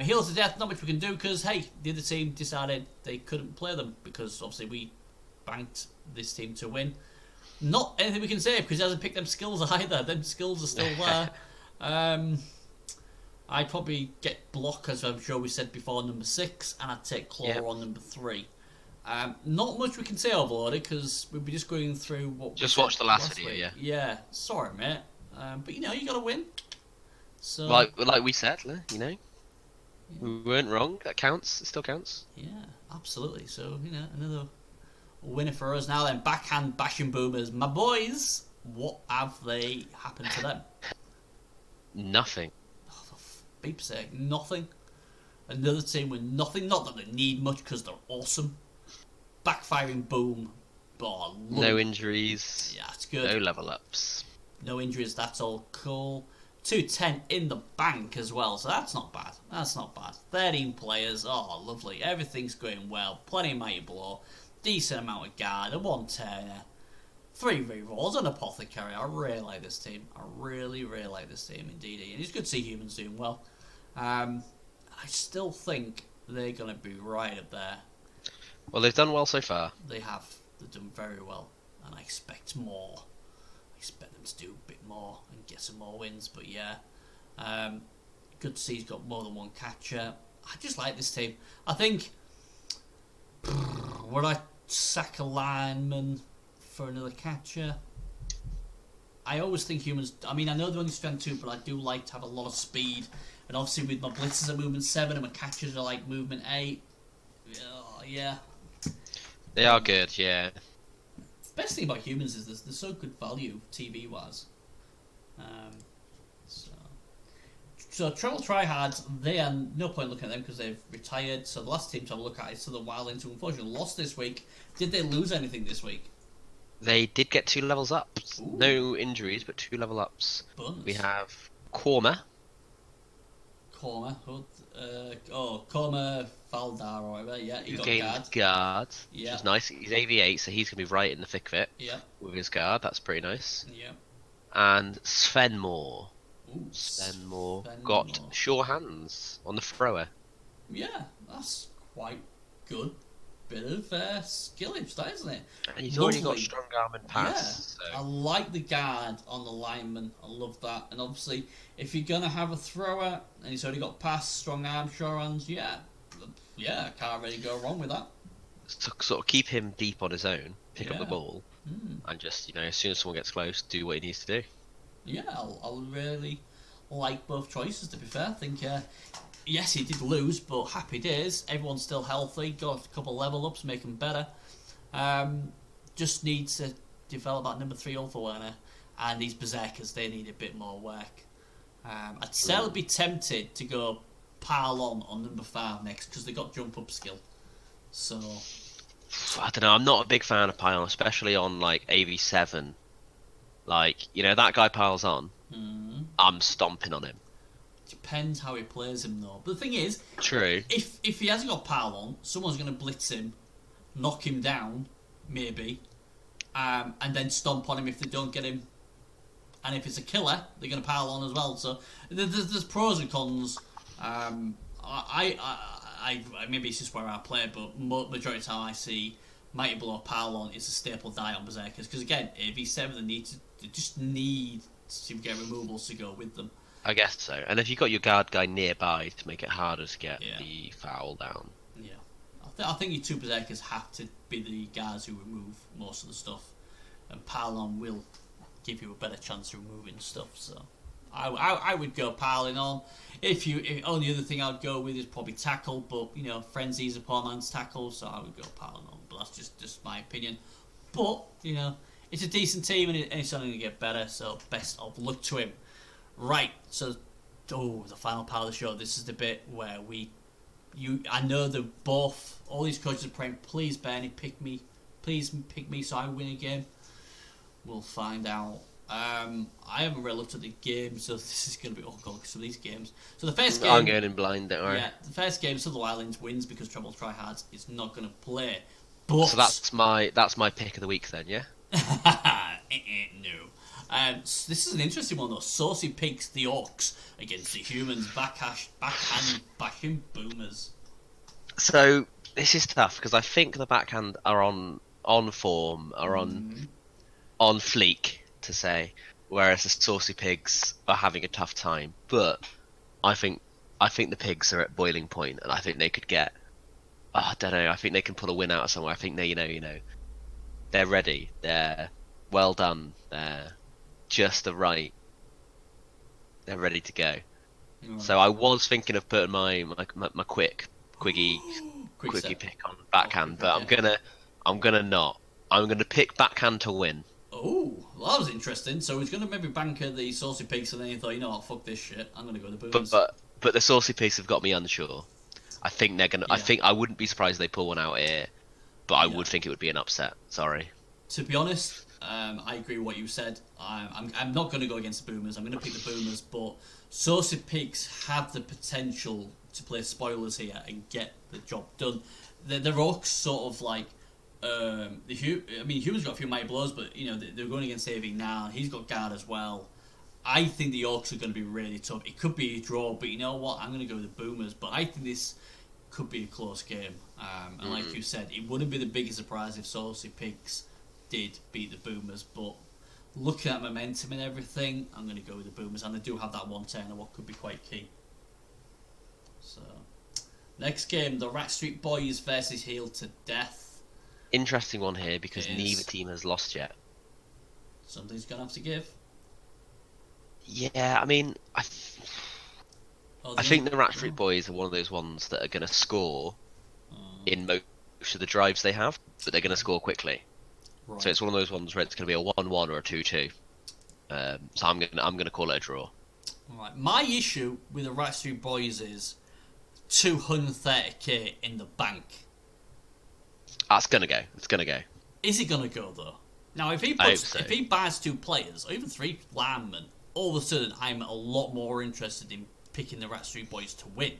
Heals to death, not much we can do because hey, the other team decided they couldn't play them because obviously we banked this team to win. Not anything we can say because he hasn't picked them skills either. Them skills are still there. I'd probably get block, as I'm sure we said before, number 6, and I'd take claw on number 3. Not much we can say, Overloaded, because we'll be just going through what. Just watch the last video, yeah. Yeah, sorry, mate. But you know, you got to win. So like we said, you know, we weren't wrong. That counts. It still counts. Yeah, absolutely. So you know, another winner for us now. Then backhand bashing boomers, my boys. What have they happened to them? Nothing. Oh, for beep's sake, nothing. Another team with nothing. Not that they need much because they're awesome. Backfiring boom. Oh, no injuries. Yeah, that's good. No level ups. No injuries. That's all cool. 210 in the bank as well, so that's not bad. That's not bad. 13 players. Oh, lovely. Everything's going well. Plenty of mighty blow. Decent amount of guard. A 1-turner. 3 rerolls. An apothecary. I really like this team. I really like this team indeed. And it's good to see humans doing well. I still think they're going to be right up there. Well, they've done well so far. They have. They've done very well. And I expect more. I expect them to do a bit more and get some more wins. But yeah, good to see he's got more than one catcher. I just like this team. I think, would I sack a lineman for another catcher? I always think humans. I mean, I know they're only strength 2, but I do like to have a lot of speed. And obviously, with my blitzers are movement 7 and my catchers are like movement 8. Yeah. They are good, yeah. The best thing about humans is they're so good value TV wise. So Treble Tryhards, they are no point looking at them because they've retired. So the last team to have a look at is the Wildlings, who unfortunately lost this week. Did they lose anything this week? They did get 2 levels up. Ooh. No injuries, but 2 level ups. Bonus. We have Korma. Korma Valdar or whatever. Yeah, he got guard. Guard, yeah. Which is nice. He's AV8, so he's gonna be right in the thick of it. Yeah. With his guard, that's pretty nice. Yeah. And Svenmore. Ooh, Svenmore got sure hands on the thrower. Yeah, that's quite good. Bit of skillage, that isn't it? And he's already got strong arm and pass. Yeah, so. I like the guard on the lineman. I love that. And obviously, if you're gonna have a thrower and he's already got pass, strong arm, sure hands, yeah, I can't really go wrong with that. To sort of keep him deep on his own, pick up the ball, and just as soon as someone gets close, do what he needs to do. Yeah, I'll really like both choices. To be fair, I think. Yes, he did lose, but happy days. Everyone's still healthy. Got a couple level ups, make him better. Just needs to develop that number 3 Alpha Werner, and these Berserkers, they need a bit more work. I'd certainly be tempted to go pile on number 5 next because they got jump up skill. So I don't know. I'm not a big fan of pile, especially on like AV7. Like that guy piles on. I'm stomping on him. Depends how he plays him though. But the thing is, true. If he hasn't got pile on, someone's going to blitz him, knock him down, maybe, and then stomp on him if they don't get him. And if it's a killer, they're going to pile on as well. So there's pros and cons. I maybe it's just where I play, but majority of the time I see Mighty Blow pile on is a staple die on Berserkers because again, AV7 they just need to get removals to go with them. I guess so. And if you've got your guard guy nearby to make it harder to get the foul down. Yeah. I think your 2 Berserkers have to be the guys who remove most of the stuff. And Pylon will give you a better chance of removing stuff. So I would go piling on. If only other thing I'd go with is probably tackle, but frenzy's a poor man's tackle, so I would go piling on. But that's just my opinion. But it's a decent team and it's only going to get better. So best of luck to him. Right. So, the final part of the show. This is the bit where I know that all these coaches are praying, please Bernie, pick me. Please pick me so I win a game. We'll find out. I haven't really looked at the game, so this is going to be some of these games. So the first game, I'm going in blind, don't worry. Yeah, the first game, Southern Islands wins because Treble Tryhards is not going to play. But so that's my pick of the week then, yeah. No. This is an interesting one though. Saucy Pigs the Orcs against the Humans. Backhand bashing Boomers. So this is tough because I think the backhand are on form, are on fleek to say, whereas the Saucy Pigs are having a tough time. But I think the Pigs are at boiling point, and I think they could get. I don't know. I think they can pull a win out of somewhere. I think they, they're ready. They're well done. They're just the right. They're ready to go. So I was thinking of putting my quiggy pick on backhand, but I'm gonna not. I'm gonna pick backhand to win. Oh, well, that was interesting. So he's going to maybe banker the Saucy Pigs, and then he thought, what, fuck this shit. I'm going to go with the Boomers. But the Saucy Pigs have got me unsure. I think they're gonna. Yeah. I think I wouldn't be surprised if they pull one out here, but I would think it would be an upset. Sorry. To be honest, I agree with what you said. I'm not going to go against the Boomers. I'm going to pick the Boomers, but Saucy Pigs have the potential to play spoilers here and get the job done. They're all sort of like. Humans got a few mighty blows, but they're going against AV now. He's got guard as well. I think the Orcs are going to be really tough. It could be a draw, but you know what? I'm going to go with the Boomers. But I think this could be a close game. And like you said, it wouldn't be the biggest surprise if Saucy Pigs did beat the Boomers. But looking at momentum and everything, I'm going to go with the Boomers. And they do have that one turner, what could be quite key. So, next game, the Rat Street Boys versus Heel to Death. Interesting one here because neither team has lost yet. Something's gonna have to give. Yeah, I mean, I think the Rat Street Boys are one of those ones that are gonna score in most of the drives they have, but they're gonna score quickly. Right. So it's one of those ones where it's gonna be a 1-1 or a 2-2. So I'm gonna call it a draw. Right. My issue with the Rat Street Boys is 230k in the bank. It's gonna go. It's gonna go. Is it gonna go though? Now, if he buys 2 players or even 3 linemen, all of a sudden I'm a lot more interested in picking the Rat Street Boys to win.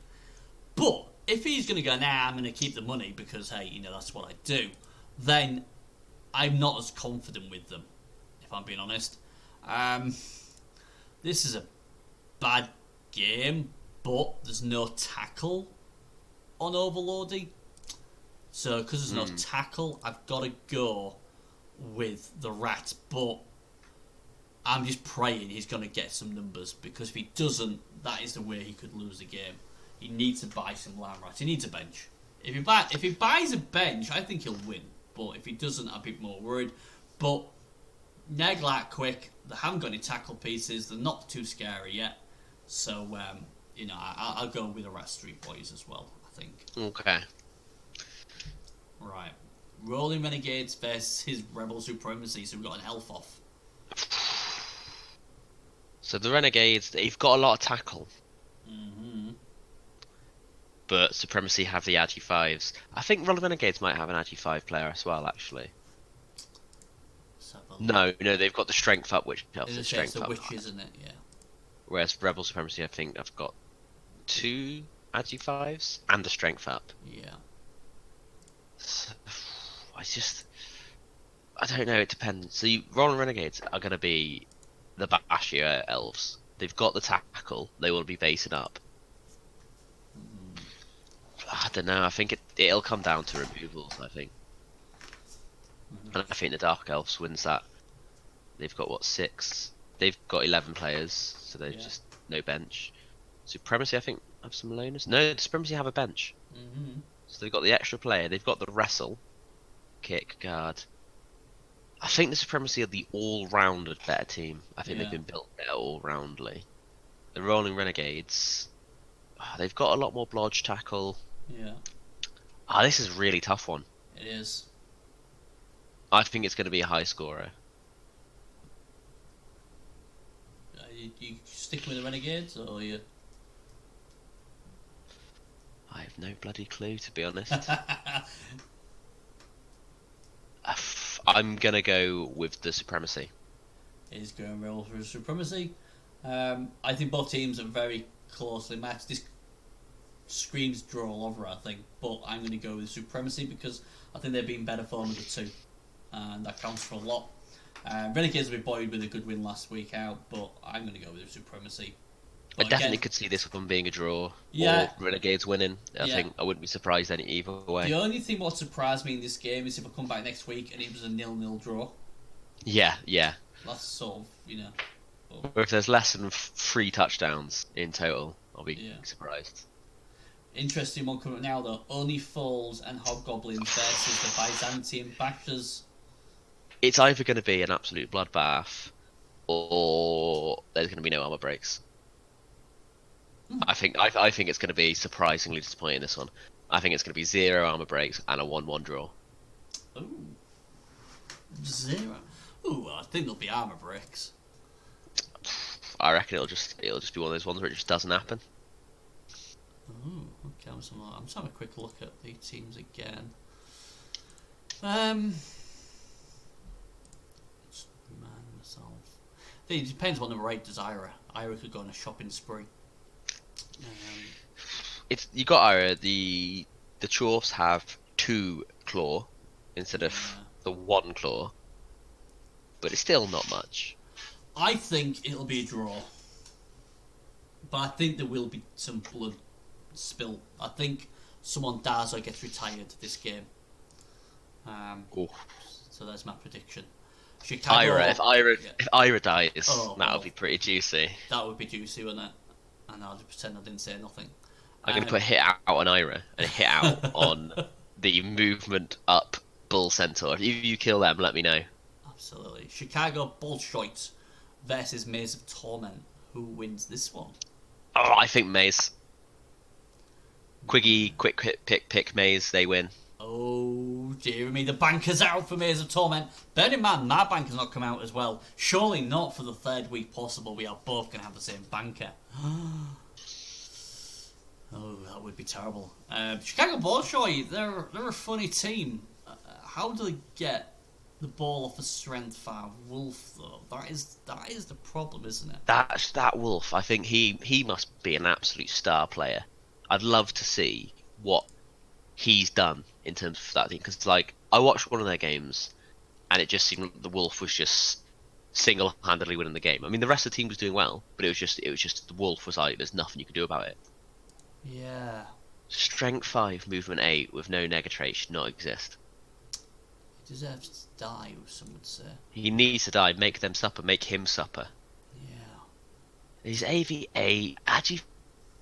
But if he's gonna go, I'm gonna keep the money because hey, that's what I do, then I'm not as confident with them. If I'm being honest, this is a bad game, but there's no tackle on overloading. So, because there's no tackle, I've got to go with the Rat. But I'm just praying he's going to get some numbers, because if he doesn't, that is the way he could lose the game. He needs to buy some line rats. He needs a bench. If he buys a bench, I think he'll win. But if he doesn't, I'd be more worried. But neg like quick. They haven't got any tackle pieces. They're not too scary yet. So, I'll go with the Rat Street Boys as well, I think. Okay. Right. Rolling Renegades versus Rebbl Supremacy, so we've got an elf off. So the Renegades, they've got a lot of tackle. But Supremacy have the Agi 5s. I think Rolling Renegades might have an Agi 5 player as well, actually. No, they've got the strength up, which helps the strength up. Which isn't it? Yeah. Whereas Rebbl Supremacy, I think I've got 2 Agi 5s and the strength up. Yeah. I don't know, it depends. So Rolling Renegades are going to be the Bashir elves. They've got the tackle, they will be basing up. I don't know, I think it'll come down to removals, I think. And I think the Dark Elves wins that. They've got 6? They've got 11 players, so there's just no bench. Supremacy, I think, have some loners. No, Supremacy have a bench. So they've got the extra player, they've got the wrestle, kick, guard. I think the Supremacy are the all-rounded better team. I think they've been built better all-roundly. the Rolling Renegades. They've got a lot more blodge tackle. Yeah. This is a really tough one. It is. I think it's going to be a high scorer. You sticking with the Renegades, or you? I have no bloody clue, to be honest. I'm going to go with the Supremacy. He's going roll for Supremacy. I think both teams are very closely matched. This screams draw all over, I think, but I'm going to go with Supremacy because I think they've been better form of the two, and that counts for a lot. Renegades will be buoyed with a good win last week out, but I'm going to go with Supremacy. But I definitely could see this one being a draw, or Renegades winning. I think I wouldn't be surprised either way. The only thing what surprised me in this game is if I come back next week and it was a 0-0 draw. Yeah. That's sort of, Or if there's less than 3 touchdowns in total, I'll be surprised. Interesting one coming up now though. Only Foals and Hobgoblins versus the Byzantine Bashers. It's either going to be an absolute bloodbath, or there's going to be no armor breaks. I think it's going to be surprisingly disappointing, this one. I think it's going to be 0 armor breaks and a 1-1 draw. Ooh. 0. Ooh, I think there'll be armor breaks. I reckon it'll just be one of those ones where it just doesn't happen. Ooh, okay, I'm just having a quick look at the teams again. Just remind myself. I think it depends what the rate does Ira. Ira could go on a shopping spree. You got Ira. The Chorfs have 2 claw instead of the 1 claw, but it's still not much. I think it'll be a draw, but I think there will be some blood spill. I think someone dies or gets retired this game. So that's my prediction. Chicago, if Ira dies, that would be pretty juicy. That would be juicy, wouldn't it? And I'll just pretend I didn't say nothing. I'm going to put a hit out on Ira and a hit out on the movement up Bull Centaur. If you kill them, let me know. Absolutely. Chicago Bolshoites versus Maze of Torment. Who wins this one? Oh, I think Maze. Quiggy, quick hit, pick Maze, they win. Oh, dear me, the banker's out for Maze of Torment. Bear in mind, my banker's not come out as well. Surely not for the 3rd week possible. We are both going to have the same banker. Oh, that would be terrible. Chicago Bolshoi, they're a funny team. How do they get the ball off a strength 5 Wolf, though? That is the problem, isn't it? That Wolf, I think he must be an absolute star player. I'd love to see what he's done in terms of that team, because I watched one of their games and it just seemed like the Wolf was just single-handedly winning the game. I mean, the rest of the team was doing well, but it was just the Wolf was like, there's nothing you could do about it. Yeah. Strength 5, movement 8 with no negatrait should not exist. He deserves to die, some would say. He needs to die. Make them supper. Make him supper. Yeah. He's AV8. Agi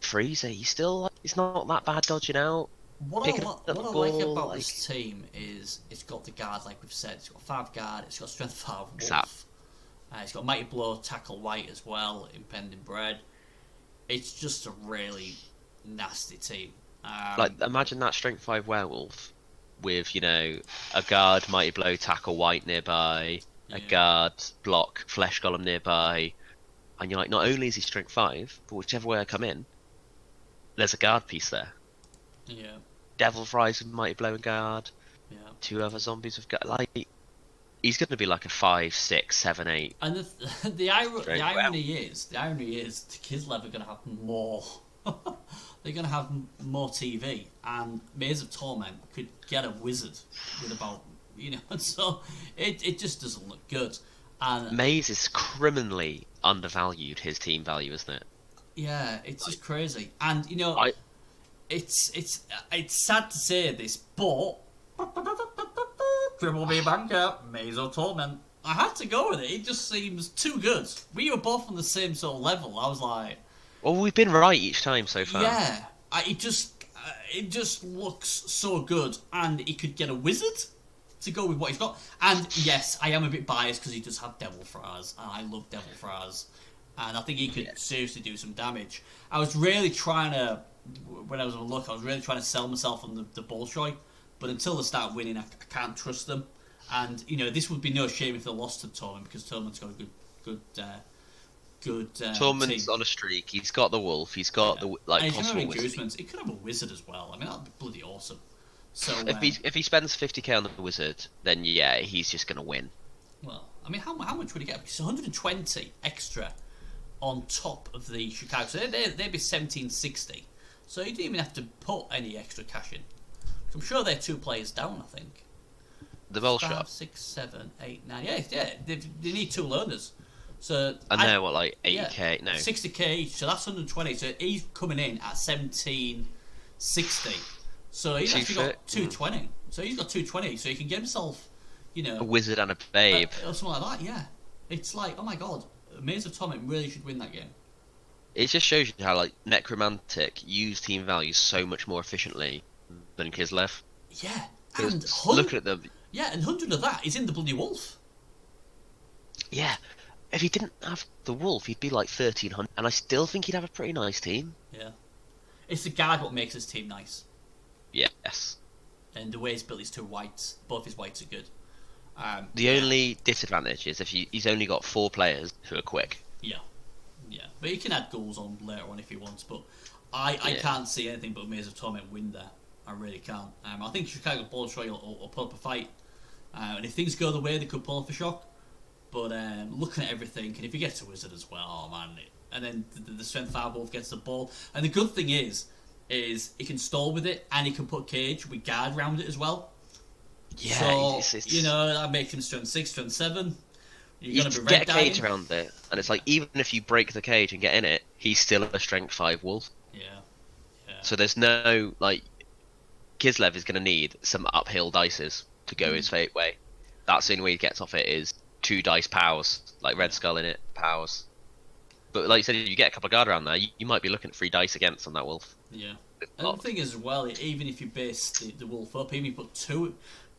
Freezer. He's not that bad dodging out. What I like about this team is it's got the guard, like we've said. It's got 5 guard. It's got strength 5 wolf. Exactly. It's got mighty blow, tackle white as well. Impending bread. It's just a really nasty team. Imagine that strength 5 werewolf with a guard, mighty blow, tackle white nearby, a guard, block, flesh golem nearby, and you're like, not only is he strength 5, but whichever way I come in, there's a guard piece there. Yeah. Devil Fries with mighty blow and guard. Yeah. 2 other zombies with guard. He's going to be like a 5, 6, 7, 8. And the irony is the Kislev are going to have more. They're going to have more TV, and Maze of Torment could get a wizard with about, so it just doesn't look good. And Maze is criminally undervalued, his team value, isn't it? Yeah, it's just crazy. And, it's sad to say this, but Triple B Banker, Maze of Torment. I had to go with it. It just seems too good. We were both on the same sort of level. I was like... Well, we've been right each time so far. Yeah, it just looks so good, and he could get a wizard to go with what he's got. And yes, I am a bit biased because he does have Devil Fries, and I love Devil Fries. and I think he could seriously do some damage. I was really trying to, when I was on look, I was really trying to sell myself on the Bolshoi, but until they start winning, I can't trust them. And this would be no shame if they lost to Torment, because Torment's got a good Torment's team. on a streak. He's got the Wolf. He's got the And possible wizard. He could have a wizard as well. I mean, that'd be bloody awesome. So if he spends 50k on the wizard, then yeah, he's just gonna win. Well, I mean, how much would he get? It's 120 extra on top of the Chicago. So they'd be 1760. So you didn't even have to put any extra cash in. I'm sure they're 2 players down, I think. The ball 5, shot. 6, 7, 8, 9. Yeah. They need 2 learners. So and they're what, like 80k? No, 60k each. So that's 120. So he's coming in at 1760. So he's actually got 220. So he's got 220. So he can get himself, a wizard and a babe, or something like that. Yeah, it's like, oh my god, Maze of Torment really should win that game. It just shows you how Necromantic use team value so much more efficiently than Kislev. Yeah, and look at them. Yeah, and 100 of that is in the bloody Wolf. Yeah, if he didn't have the Wolf, he'd be like 1300, and I still think he'd have a pretty nice team. Yeah, it's the guard what makes his team nice. Yes. And the way he's built his 2 whites, both his whites are good. The only disadvantage is if he's only got 4 players who are quick. Yeah, but he can add goals on later on if he wants. But I can't see anything but Maze of Torment win there. I really can't. I think Chicago Bolshoi will pull up a fight, and if things go the way, they could pull off a shock. But looking at everything, and if he gets a wizard as well, oh man! And then the strength 5 wolf gets the ball, and the good thing is he can stall with it, and he can put cage with guard around it as well. Yeah, so that makes him strength 6, strength 7. You gonna be get a cage around it, and it's like even if you break the cage and get in it, he's still a strength 5 wolf. Yeah. So there's no Kislev is going to need some uphill dices to go his fate way. That's the only way he gets off it is 2 dice powers, like Red Skull in it powers. But like you said, if you get a couple of guard around there, you might be looking at 3 dice against on that wolf. Yeah. And the thing is, as well, even if you base the wolf up, even if you put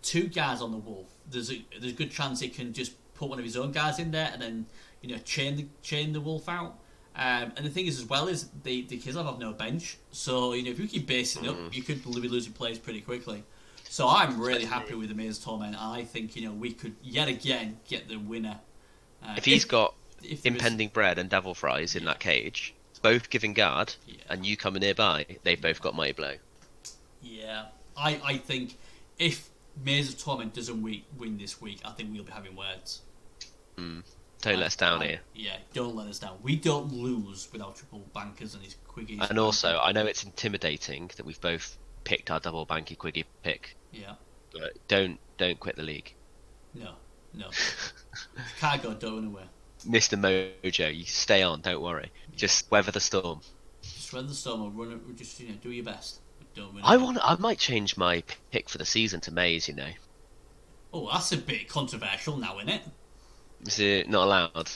two guards on the wolf, there's a good chance he can just put one of his own guards in there and then chain the wolf out. And the thing is, as well, is the Kislev have no bench, so if you keep basing up, you could be losing players pretty quickly. So I'm really happy with the Maze of Torment. I think we could yet again get the winner. If he's got impending bread and devil fries in that cage, both giving guard, and you coming nearby, they've both got mighty blow. Yeah, I think if Maze of Torment doesn't win this week, I think we'll be having words. Don't let us down here. Yeah, don't let us down. We don't lose without triple bankers and his quiggies. And also, I know it's intimidating that we've both picked our double banky quiggy pick. Yeah. But don't quit the league. No. Can't go down anywhere. Mr. Mojo, you stay on, don't worry. Yeah. Just weather the storm. Just weather the storm or run it, just do your best. Don't win I might change my pick for the season to Maze, Oh, that's a bit controversial now, isn't it? Is it not allowed?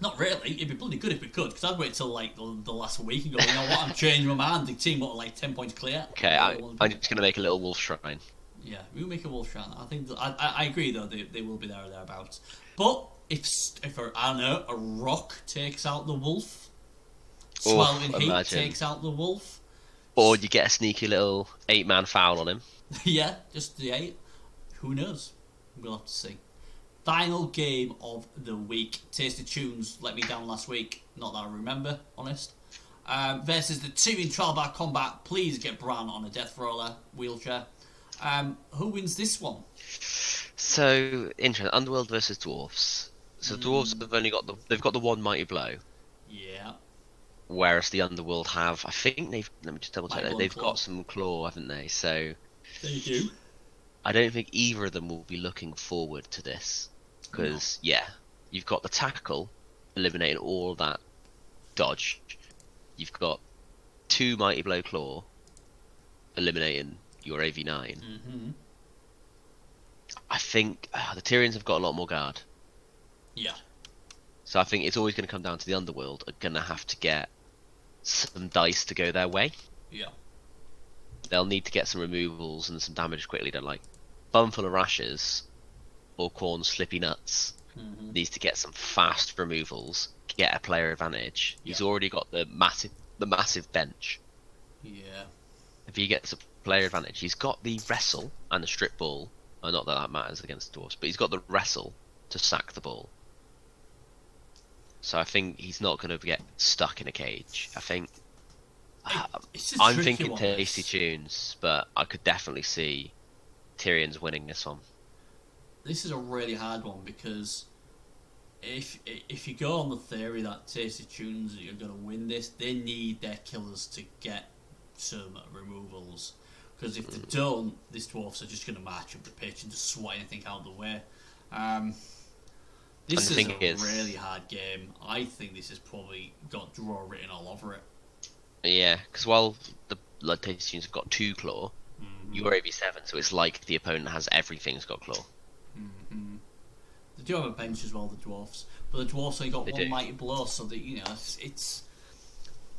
Not really. It'd be bloody good if we could, because I'd wait till the last week and go, you know what, I'm changing my mind. The team got 10 points clear. Okay, I'm just going to make a little wolf shrine. Yeah, we'll make a wolf shrine. I think I agree though. They will be there or thereabouts. But if a rock takes out the wolf, swallowing heat takes out the wolf, or you get a sneaky little 8-man foul on him. Yeah, just the 8. Who knows? We'll have to see. Final game of the week. Tasty Tunes let me down last week. Not that I remember, honest. Versus the 2 in trial bar combat. Please get Bran on a death roller wheelchair. Who wins this one? So interesting. Underworld versus dwarves. So dwarves have only got they've got the 1 mighty blow. Yeah. Whereas the Underworld have, I think let me just double check. They've got some claw, haven't they? So they do. I don't think either of them will be looking forward to this. Because, you've got the tackle, eliminating all that dodge. You've got 2 Mighty Blow Claw, eliminating your AV9. Mm-hmm. I think the Tyrians have got a lot more guard. Yeah. So I think it's always going to come down to the Underworld are going to have to get some dice to go their way. Yeah. They'll need to get some removals and some damage quickly. They're like Bumful of Rashes or Corn's Slippy Nuts. needs to get some fast removals, get a player advantage. He's already got the massive bench. Yeah. If he gets a player advantage, he's got the wrestle and the strip ball. Not that matters against dwarves, but he's got the wrestle to sack the ball. So I think he's not going to get stuck in a cage. I think I'm thinking tasty tunes, but I could definitely see Tyrion's winning this one. This is a really hard one because if you go on the theory that tasty tunes are going to win this, they need their killers to get some removals. Because if they don't, these dwarfs are just going to march up the pitch and just swat anything out of the way. This is a really hard game. I think this has probably got draw written all over it. Yeah, because while the Blood Tasty Tunes have got 2 claw, you're AV7, so it's like the opponent has everything's got claw. They do have a bench as well, the dwarfs, but the dwarfs only got one mighty blow, so that it's.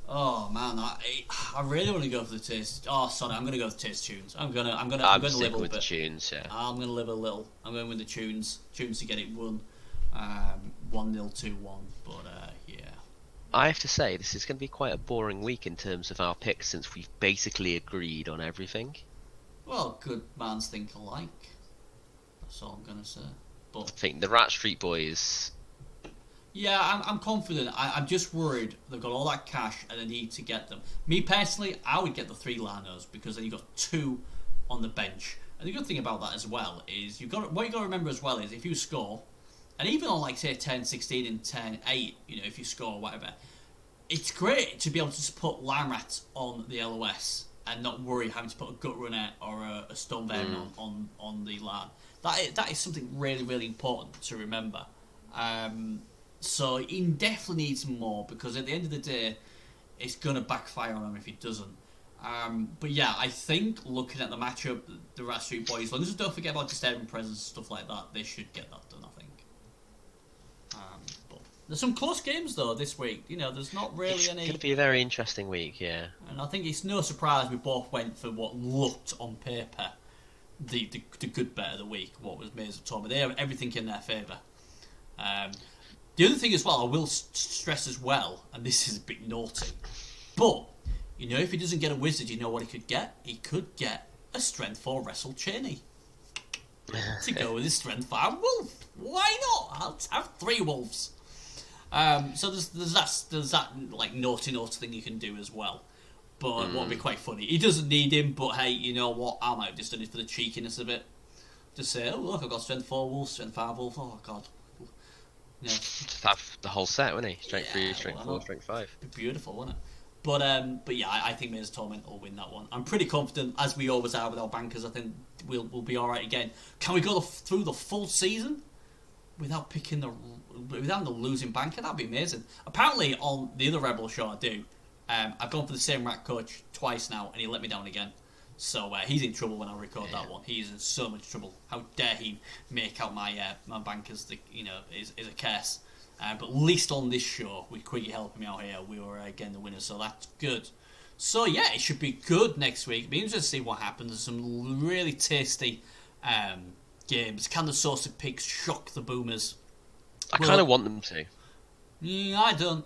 Oh man, I really want to go for the taste. Oh, sorry, I'm going to go with the taste tunes. I'm going to live a little bit. The tunes, yeah. I'm going to live a little. I'm going with the tunes to get it won. 1-0, 2-1, but yeah. I have to say, this is going to be quite a boring week in terms of our picks, since we've basically agreed on everything. Well, good mans think alike. That's all I'm going to say. But I think the Rat Street Boys... Yeah, I'm confident. I'm just worried they've got all that cash and they need to get them. Me personally, I would get the 3 Lanos because then you've got 2 on the bench. And the good thing about that as well is what you got to remember as well is if you score, and even on like say 10-16 and 10-8, if you score whatever, it's great to be able to just put Lime Rats on the LOS and not worry having to put a Gut Runner or a Stone Venom on the LAN. That is something really, really important to remember. So he definitely needs more because at the end of the day, it's going to backfire on him if he doesn't. But yeah, I think looking at the matchup, the Rat Street Boys, as long as they don't forget about Disturbing Presence and stuff like that, they should get that done, I think. But there's some close games though this week. There's not really any. It's going to be a very interesting week, yeah. And I think it's no surprise we both went for what looked on paper the good bet of the week. What was Maze of Torment? They have everything in their favour. The other thing as well, I will stress as well, and this is a bit naughty, but if he doesn't get a wizard, you know what he could get? He could get a strength 4 Wrestle Cheney to go with his strength 5 wolf. Why not? I'll have 3 wolves. So there's that like naughty thing you can do as well. But what would be quite funny? He doesn't need him, but hey, you know what? I might have just done it for the cheekiness of it. Just say, oh look, I've got strength 4 wolf, strength 5 wolf. Oh god. Just have the whole set, wouldn't he? Strength 3, strength 4, strength 5. Be beautiful, wouldn't it? But yeah, I think Maze of Torment will win that one. I'm pretty confident, as we always are with our bankers. I think we'll be all right again. Can we go through the full season without the losing banker? That'd be amazing. Apparently, on the other Rebbl show I do, I've gone for the same rat coach twice now, and he let me down again. So he's in trouble when I record that one. He's in so much trouble. How dare he make out my bankers? Is a curse. But at least on this show, with Quiggy helping me out here, we were again the winners. So that's good. So yeah, it should be good next week. It'll be interesting to see what happens. There's some really tasty games. Can the Saucy Pigs shock the Boomers? I kind of want them to. Yeah, I don't.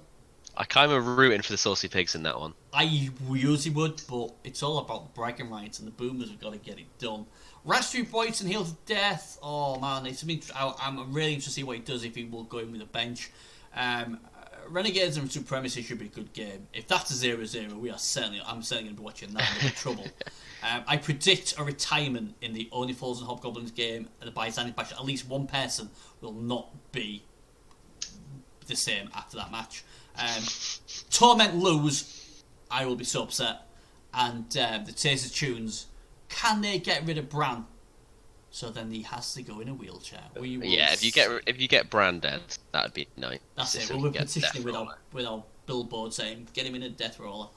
I kind of rooting for the Saucy Pigs in that one. I usually would, but it's all about the bragging rights, and the Boomers have got to get it done. Rastry Boyton Heal to Death. Oh man, I'm really interested to see what he does if he will go in with a bench. Renegades and Supremacy should be a good game. If that's a 0-0, I'm certainly going to be watching that in trouble. I predict a retirement in the Only Fools and Hobgoblins game at the Byzantine Bash. At least one person will not be the same after that match. Torment lose, I will be so upset. And the Taser Tunes, can they get rid of Bran? So then he has to go in a wheelchair. If you get Bran dead, that'd be nice. That's it. We're petitioning with our billboard saying get him in a death roller.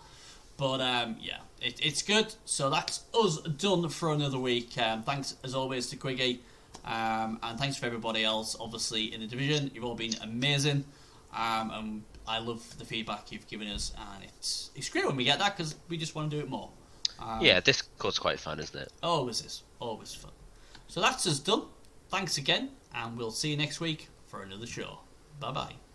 But yeah, it's good. So that's us done for another week. Thanks as always to Quiggy, and thanks for everybody else. Obviously in the division, you've all been amazing. And I love the feedback you've given us, and it's great when we get that because we just want to do it more. Yeah, Discord's quite fun, isn't it? Always is. Always fun. So that's us done. Thanks again, and we'll see you next week for another show. Bye bye.